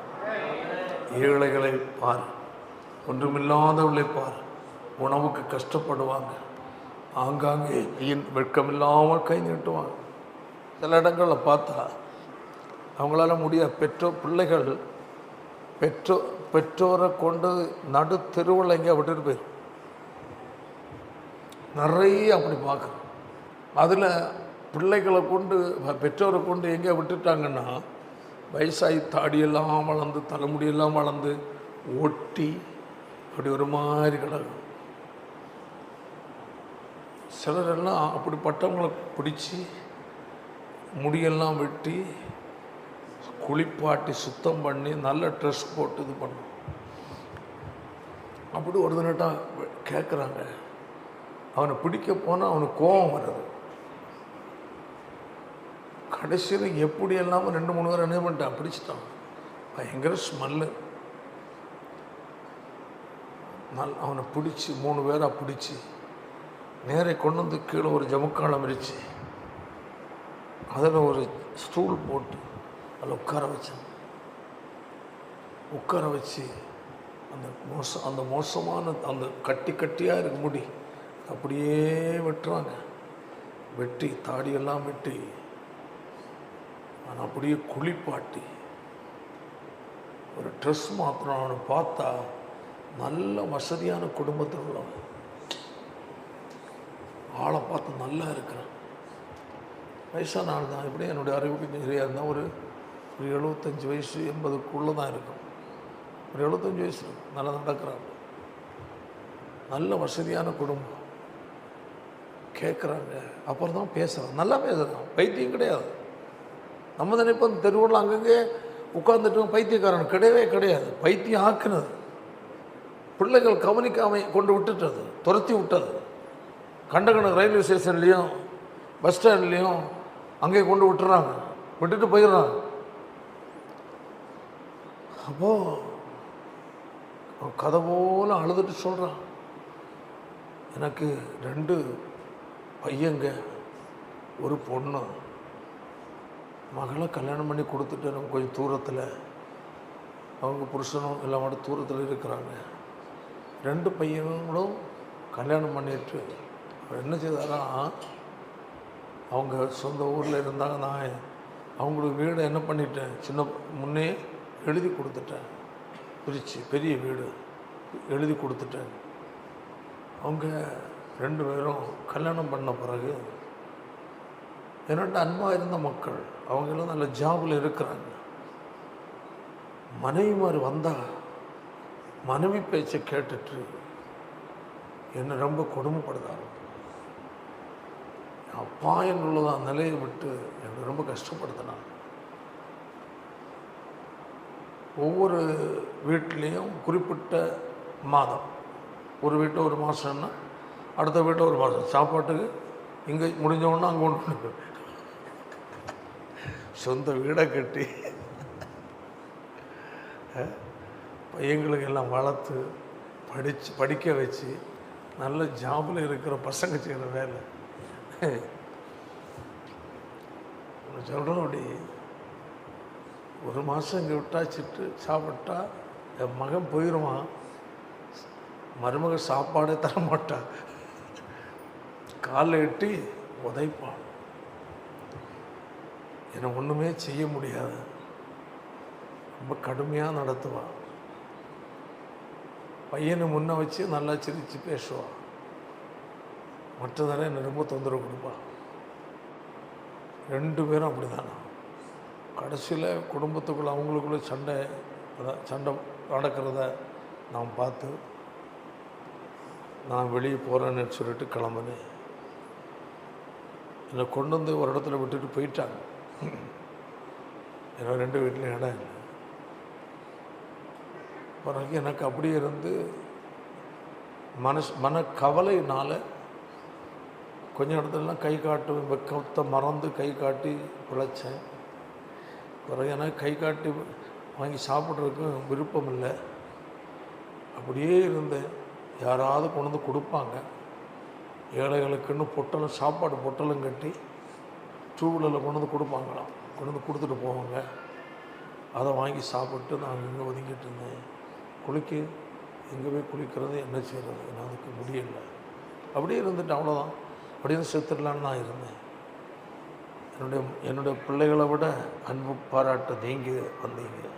ஏழைகளை பார், ஒன்றுமில்லாதவர்களை பார், உணவுக்கு கஷ்டப்படுவாங்க, ஆங்காங்கே வெட்கமில்லாமல் கை நீட்டுவாங்க. சில இடங்களில் பார்த்தா அவங்களால முடியாது. பிள்ளைகள் பெற்றோரை கொண்டு நடு தெருவில் எங்கேயா விட்டுட்டு போயிடும். நிறைய அப்படி பார்க்குறோம். அதில் பிள்ளைகளை கொண்டு பெற்றோரை கொண்டு எங்கேயா விட்டுட்டாங்கன்னா வயசாகி தாடியெல்லாம் வளர்ந்து தலைமுடியெல்லாம் வளர்ந்து ஒட்டி அப்படி ஒரு மாதிரி கிடக்கும். சிலரெல்லாம் அப்படிப்பட்டவங்களை பிடிச்சி முடியெல்லாம் வெட்டி குளிப்பாட்டி சுத்தம் பண்ணி நல்ல ட்ரெஸ் போட்டு இது பண்ணும். அப்படி ஒரு தினட்டாக கேட்குறாங்க. அவனை பிடிக்க போனால் அவனுக்கு கோபம் வருது. கடைசியில் எப்படி இல்லாமல் 2-3 பேர் என்ன பண்ணிட்டான், பிடிச்சிட்டான். பயங்கர ஸ்மெல்லு. அவனை பிடிச்சி 3 பேராக பிடிச்சி நேரே கொண்டு வந்து கீழே ஒரு ஜமுக்காலம் விரிச்சு அதில் ஒரு ஸ்டூல் போட்டு அதில் உட்கார வச்சு அந்த மோசமான அந்த கட்டியாக இருக்கு முடி அப்படியே வெட்டுறாங்க. வெட்டி தாடியெல்லாம் வெட்டி அவனை அப்படியே குளிப்பாட்டி ஒரு ட்ரெஸ் மாத்திரம். அவனை பார்த்தா நல்ல வசதியான குடும்பத்தில் உள்ளவன், ஆளை பார்த்து நல்லா இருக்கிறான். வயசான ஆள் தான். இப்படி என்னுடைய அறிவுக்கு சரியாக இருந்தால் ஒரு 75 வயசு 80க்குள்ளே தான் இருக்கும். ஒரு 75 வயசு நல்லா நடக்கிறாங்க. நல்ல வசதியான குடும்பம். கேட்குறாங்க, அப்புறம் தான் பேசுகிறான். நல்லா பேசுகிறான், பைத்தியம் கிடையாது. நம்ம நினைப்போம் தெருவில் அங்கங்கே உட்காந்துட்டு பைத்தியக்காரன் கிடையாது. பைத்தியம் ஆக்குனது பிள்ளைகள் கவனிக்காமல் கொண்டு விட்டுட்டது, துரத்தி விட்டது. கண்டகண ரயில்வே ஸ்டேஷன்லேயும் பஸ் ஸ்டாண்ட்லேயும் அங்கே கொண்டு விட்டுறாங்க, விட்டுட்டு போயிடுறாங்க. அப்போது கதை போல் அழுதுட்டு சொல்கிறான், எனக்கு 2 பையங்க, ஒரு பொண்ணு. மகளை கல்யாணம் பண்ணி கொடுத்துட்டு நம்ம கொஞ்சம் தூரத்தில், அவங்க புருஷனும் எல்லாம் மட்டும் தூரத்தில் இருக்கிறாங்க. 2 பையனுங்களும் கல்யாணம் பண்ணிட்டு என்ன செய்தாரா, அவங்க சொந்த ஊரில் இருந்தாங்க. நான் அவங்களுக்கு வீடை என்ன பண்ணிட்டேன், முன்னே எழுதி கொடுத்துட்டேன், பிரித்து பெரிய வீடு எழுதி கொடுத்துட்டேன். அவங்க 2 பேரும் கல்யாணம் பண்ண பிறகு என்னோட அன்பாக இருந்த மக்கள் அவங்களும் நல்ல ஜாபில் இருக்கிறாங்க. மனைவி மாதிரி வந்தால் மனைவி பேச்சை கேட்டுட்டு என்னை ரொம்ப கொடுமைப்படுத்தாரு. அப்பா என்னுள்ளதான் நிலையை விட்டு என்னை ரொம்ப கஷ்டப்படுத்தினான். ஒவ்வொரு வீட்லேயும் குறிப்பிட்ட மாதம், ஒரு வீட்டில் 1 மாதம்னா அடுத்த வீட்டில் 1 மாதம் சாப்பாட்டுக்கு இங்கே முடிஞ்சவொன்னா அங்கே கொண்டு சொந்த வீடை கட்டி பையங்களுக்கு எல்லாம் வளர்த்து படிக்க வச்சு நல்ல ஜாபில் இருக்கிற பசங்க செய்கிற வேலை. சொல்கிறோம், அப்படி 1 மாதம் இங்கே விட்டாச்சிட்டு சாப்பிட்டா என் மகன் போயிடுவான், மருமக சாப்பாடே தரமாட்டான், காலை எட்டி உதைப்பான், என்னை ஒன்றுமே செய்ய முடியாது, ரொம்ப கடுமையாக நடத்துவான். பையனை முன்ன வச்சு நல்லா சிரித்து பேசுவான், மற்றதானே என்னை ரொம்ப தொந்தரவு கொடுப்பான். 2 பேரும் அப்படி தானா. கடைசியில் குடும்பத்துக்குள்ளே அவங்களுக்குள்ளே சண்டை நடக்கிறத நான் பார்த்து நான் வெளியே போகிறேன்னு சொல்லிட்டு கிளம்புனேன். என்னை கொண்டு வந்து ஒரு இடத்துல விட்டுட்டு போயிட்டாங்க. ஏன்னா 2 வீட்லையும் இடம் இல்லை. பிறகு எனக்கு அப்படியே இருந்து மனக்கவலையினால் கொஞ்சம் இடத்துலலாம் கை காட்டு வெக்கத்தை மறந்து கை காட்டி பிழைச்சேன். பிறகு எனக்கு கை காட்டி வாங்கி சாப்பிட்றதுக்கு விருப்பம் இல்லை. அப்படியே இருந்தேன். யாராவது கொண்டு வந்து கொடுப்பாங்க, ஏழைகளுக்குன்னு பொட்டலம், சாப்பாடு பொட்டலம் கட்டி 2 வீலரில் கொண்டு வந்து கொடுப்பாங்களாம், கொண்டு வந்து கொடுத்துட்டு போவாங்க. அதை வாங்கி சாப்பிட்டு நான் இங்கே ஒதுங்கிட்டு இருந்தேன். எங்கே போய் குளிக்கிறது, என்ன செய்கிறது, நான் அதுக்கு முடியலை. அப்படியே இருந்துட்டு அவ்வளோதான், அப்படின்னு செத்துடலான்னு நான் இருந்தேன். என்னுடைய பிள்ளைகளை விட அன்பு பாராட்ட நீங்கள் வந்தீங்க.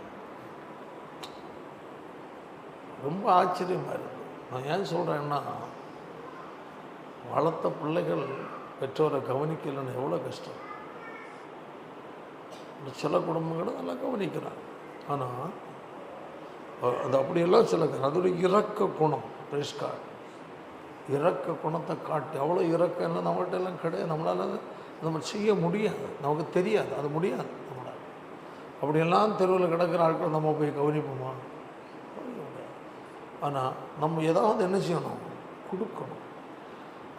ரொம்ப ஆச்சரியமாக இருந்தது. நான் ஏன் சொல்கிறேன்னா, வளர்த்த பிள்ளைகள் பெற்றோரை கவனிக்கலைன்னு எவ்வளோ கஷ்டம். சில குடும்பங்களும் நல்லா கவனிக்கிறாங்க, ஆனால் அது அப்படியெல்லாம் சில அது ஒரு இரக்க குணம். பிரிஸ்கார் இரக்க குணத்தை காட்டி, அவ்வளோ இறக்கம்னா நம்மகிட்ட எல்லாம் கிடையாது. நம்மளால் நம்ம செய்ய முடியாது, நமக்கு தெரியாது, அது முடியாது நம்மளால். அப்படியெல்லாம் தெருவில் கிடக்கிற ஆட்கள் நம்ம போய் கவனிப்போமா? ஆனால் நம்ம ஏதாவது என்ன செய்யணும், கொடுக்கணும்.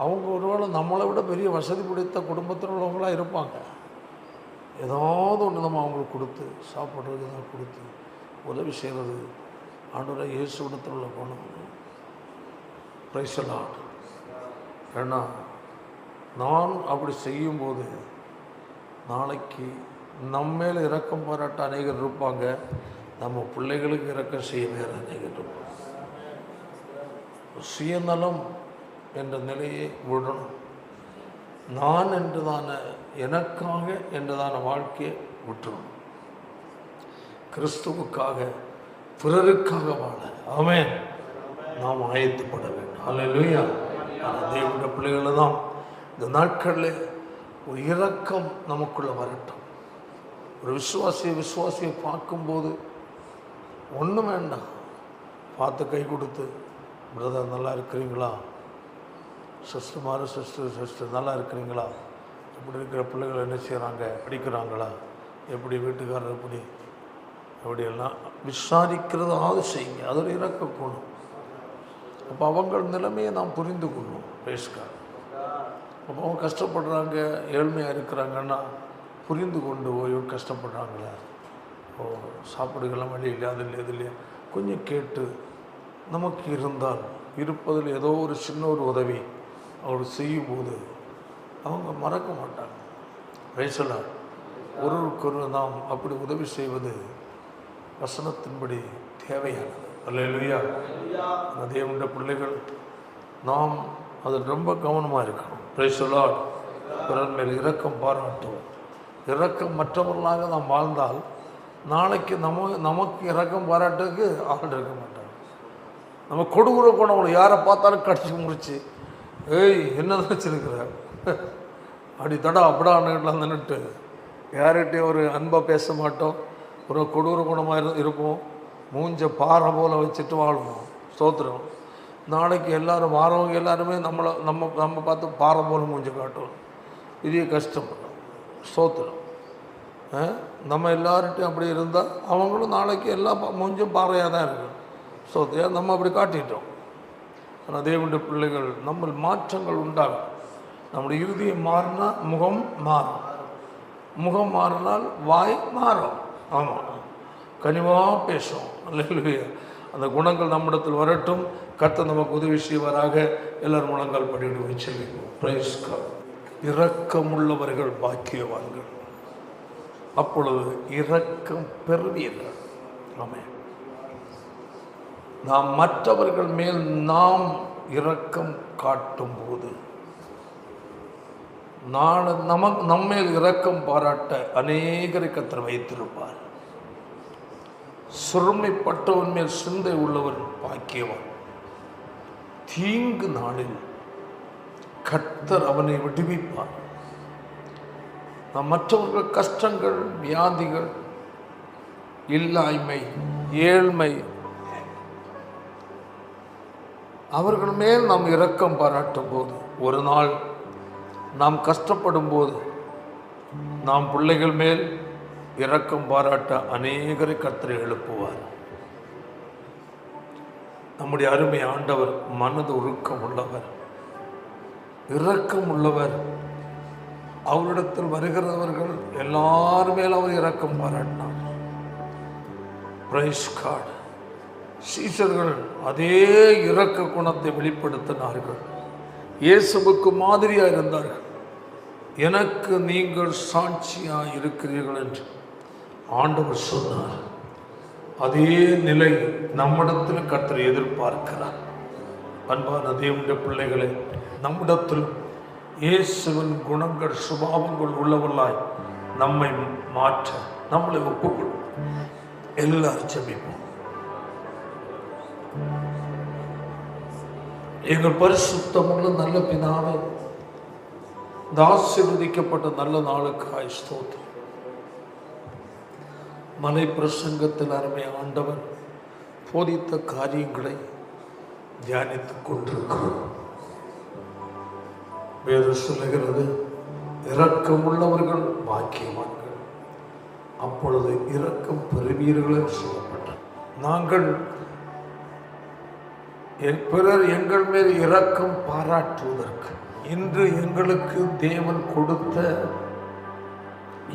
அவங்க ஒருவேளை நம்மளை விட பெரிய வசதி பிடித்த குடும்பத்தில் உள்ளவங்களாக இருப்பாங்க. ஏதாவது ஒன்று நம்ம அவங்களுக்கு கொடுத்து சாப்பிட்றதுக்கு தான் கொடுத்து உதவி செய்கிறது ஆண்டவரே இயேசுவிடத்தில் உள்ள குணம். Price the Lord. ஏன்னா நான் அப்படி செய்யும்போது நாளைக்கு நம்மேல இரக்கம் பாராட்ட அநேகர் இருப்பாங்க, நம்ம பிள்ளைகளுக்கு இரக்கம் செய்ய வேறு அநேகர் இருப்பாங்க. சுயநலம் என்ற நிலையை விடணும். நான் என்றுதான எனக்காக என்றுதான வாழ்க்கையை விட்டுறணும். கிறிஸ்துவுக்காக பிறருக்காக வாழ ஆமென் நாம் ஆயத்தப்பட வேண்டும். அல்லேலூயா. தேவனுடைய பிள்ளைகளை தான் இந்த நாட்களில் ஒரு இரக்கம் நமக்குள்ள வரட்டும். ஒரு விசுவாசியை பார்க்கும்போது ஒன்றும் வேண்டாம், பார்த்து கை கொடுத்து பிரதர் நல்லா இருக்கிறீங்களா, சிஸ்டர் நல்லா இருக்கிறீங்களா, இப்படி இருக்கிற பிள்ளைகள் என்ன செய்கிறாங்க, படிக்கிறாங்களா, எப்படி வீட்டுக்காரர் எப்படியெல்லாம் விசாரிக்கிறதாவது செய்யுங்க. அது ஒரு இறக்க குணம். அப்போ அவங்கள் நிலைமையை நாம் புரிந்து கொள்ளணும். பேசுக்கார் அப்போ அவங்க கஷ்டப்படுறாங்க, ஏழ்மையாக இருக்கிறாங்கன்னா புரிந்து கொண்டு ஓய்வு கஷ்டப்படுறாங்களே, சாப்பிடுகலாம் வழி இல்லை, அது இல்லை, இது இல்லையா, கொஞ்சம் கேட்டு நமக்கு இருந்தால் இருப்பதில் ஏதோ ஒரு சின்ன ஒரு உதவி அவர்கள் செய்யும்போது அவங்க மறக்க மாட்டாங்க. பேசலாம். ஒருவருக்கொரு நாம் அப்படி உதவி செய்வது வசனத்தின்படி தேவையானது. அல்லேலூயா. தேவனுடைய பிள்ளைகள் நாம் அதில் ரொம்ப கவனமாக இருக்கணும். Price the Lord. பிறர் மேல் இரக்கம் பாராட்டுவோம். இரக்கம் மற்றவர்களாக நாம் வாழ்ந்தால் நாளைக்கு நமக்கு இரக்கம் பாராட்டுக்கு ஆள் இருக்க மாட்டாங்க. நம்ம கொடுக்குற குணம் யாரை பார்த்தாலும் கடிச்சு முடிச்சு ஏய் என்னதான் வச்சுருக்கிற அப்படி தடா அப்படிலாம் நின்றுட்டு யார்கிட்டையும் ஒரு அன்பாக பேச மாட்டோம். ஒரு கொடூர குணமாக இருப்போம். மூஞ்ச பாறை போல் வச்சுட்டு வாழ்வோம். ஸ்தோத்திரம். நாளைக்கு எல்லோரும் வாரவங்க எல்லாருமே நம்ம பார்த்து பாறை போல் மூஞ்ச காட்டுவோம். இதே கஷ்டப்படும். ஸ்தோத்திரம். நம்ம எல்லார்கிட்டையும் அப்படி இருந்தால் அவங்களும் நாளைக்கு எல்லா மூஞ்சும் பாறையாக தான் இருக்கும். ஸ்தோத்திரம். நம்ம அப்படி காட்டிட்டோம். ஆனால் தேவனுடைய பிள்ளைகள் நம்ம மாற்றங்கள் உண்டாகும். நம்முடைய இறுதியை மாறினா முகம் மாறும். முகம் மாறினால் வாய் மாறும். ஆமாம், கனிவாக பேசும். அல்லேலூயா. அந்த குணங்கள் நம்மிடத்தில் வரட்டும். கர்த்தர் நமக்கு உதவி செய்வாராக. எல்லாரும் முழங்கால் படிட்டு வச்சிருக்கோம். Price God. இரக்கமுள்ளவர்கள் பாக்கியவான்கள், அப்பொழுது இரக்கம் பெறுவீர்கள். ஆமென். நாம் மற்றவர்கள் மேல் நாம் இரக்கம் காட்டும் போது நாளை நம்மேல் இரக்கம் பாராட்ட அநேகரை கர்த்தர் வைத்திருப்பார். சிறுமைப்பட்டவன் மேல் சிந்தை உள்ளவன் பாக்கியவான். தீங்கு நாளில் கர்த்தர் அவனை விடுவிப்பார். நாம் மற்றவர்கள் கஷ்டங்கள், வியாதிகள், இல்லாய்மை, ஏழ்மை, அவர்கள் மேல் நாம் இரக்கம் பாராட்டும் போது, ஒரு நாள் நாம் கஷ்டப்படும் போது நாம் பிள்ளைகள் மேல் இரக்கம் பாராட்ட அநேகரை கர்த்தர் எழுப்புவார். நம்முடைய அருமை ஆண்டவர் மனது உருக்கம் உள்ளவர், இரக்கம் உள்ளவர். அவரிடத்தில் வருகிறவர்கள் எல்லாரும் மேல் அவர் இரக்கம் பாராட்டினார். Praise God. சீஷர்கள் அதே இரக்க குணத்தை வெளிப்படுத்தினார்கள். இயேசுவுக்கு மாதிரியாக இருந்தார்கள். எனக்கு நீங்கள் சாட்சியாக இருக்கிறீர்கள் என்று ஆண்டவர் சொன்னார். அதே நிலை நம்மிடத்தில் கர்த்தர் எதிர்பார்க்கிறார். அன்பான தேவனுடைய பிள்ளைகளே, நம்மிடத்தில் இயேசுவின் குணங்கள், சுபாவங்கள் உள்ளவர்களாய் நம்மை மாற்ற நம்மளை ஒப்புக்கொள்ளும். எல்லாரும் ஜெபிப்போம். எங்கள் பரிசுத்தமுள்ள நல்ல பிதாவே, இந்த ஆசீர்வதிக்கப்பட்ட நல்ல நாளுக்காய் ஸ்தோத்திரம். மலை பிரசங்கத்தில் அருமை ஆண்டவர் போதித்த காரியங்களை தியானித்துக் கொண்டிருக்கிறோம். வேதம் சொல்லுகிறது, இரக்கமுள்ளவர்கள் பாக்கியவான்கள், அப்பொழுது இரக்கம் பெறுவீர்கள் என்று சொல்லப்பட்டார். நாங்கள் பிறர் எங்கள் மேல் இரக்கம் பாராட்டுவதற்கு இன்று எங்களுக்கு தேவன் கொடுத்த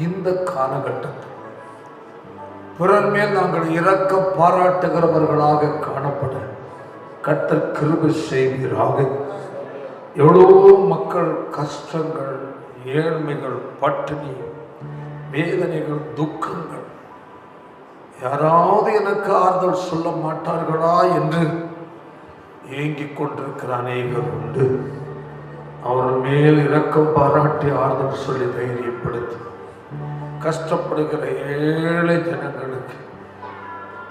இந்த காலகட்டத்தில் பிறர் மேல் நாங்கள் இரக்கம் பாராட்டுகிறவர்களாக காணப்பட கர்த்தர் கிருபை செய்வீராக. எவ்வளவோ மக்கள் கஷ்டங்கள், ஏழ்மைகள், பட்டினி, வேதனைகள், துக்கங்கள், யாராவது எனக்கு ஆறுதல் சொல்ல மாட்டார்களா என்று ஏங்கிக் கொண்டிருக்கிற அநேகர் உண்டு. அவர்கள் மேல் இரக்கம் பாராட்டி ஆறுதல் சொல்லி தைரியப்படுத்தி கஷ்டப்படுகிற ஏழை ஜனங்களுக்கு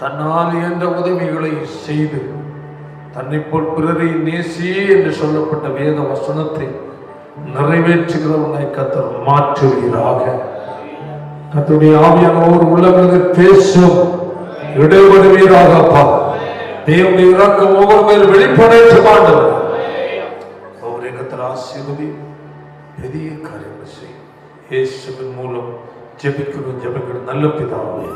தன்னால் இயன்ற உதவிகளை செய்து தன்னை போல் பிறரை நேசி என்று சொல்லப்பட்ட வேத வசனத்தை நிறைவேற்றுகிறவனை கர்த்தர் மாற்றுவீராக. கர்த்தருடைய ஆவியானவர் உள்ளவர்கள் பேசும் இடைவருவீராக. அப்பா, தேவனுடைய இரக்கம் ஒவ்வொரு மேல் வெளிப்படைத்து மாண்டவர் அவரை கர்த்தர் ஆசீர்வதி பெரிய காரியங்கள் செய்யும். இயேசுவின் மூலம் ஜெபிக்கிற நல்ல பிதாவே.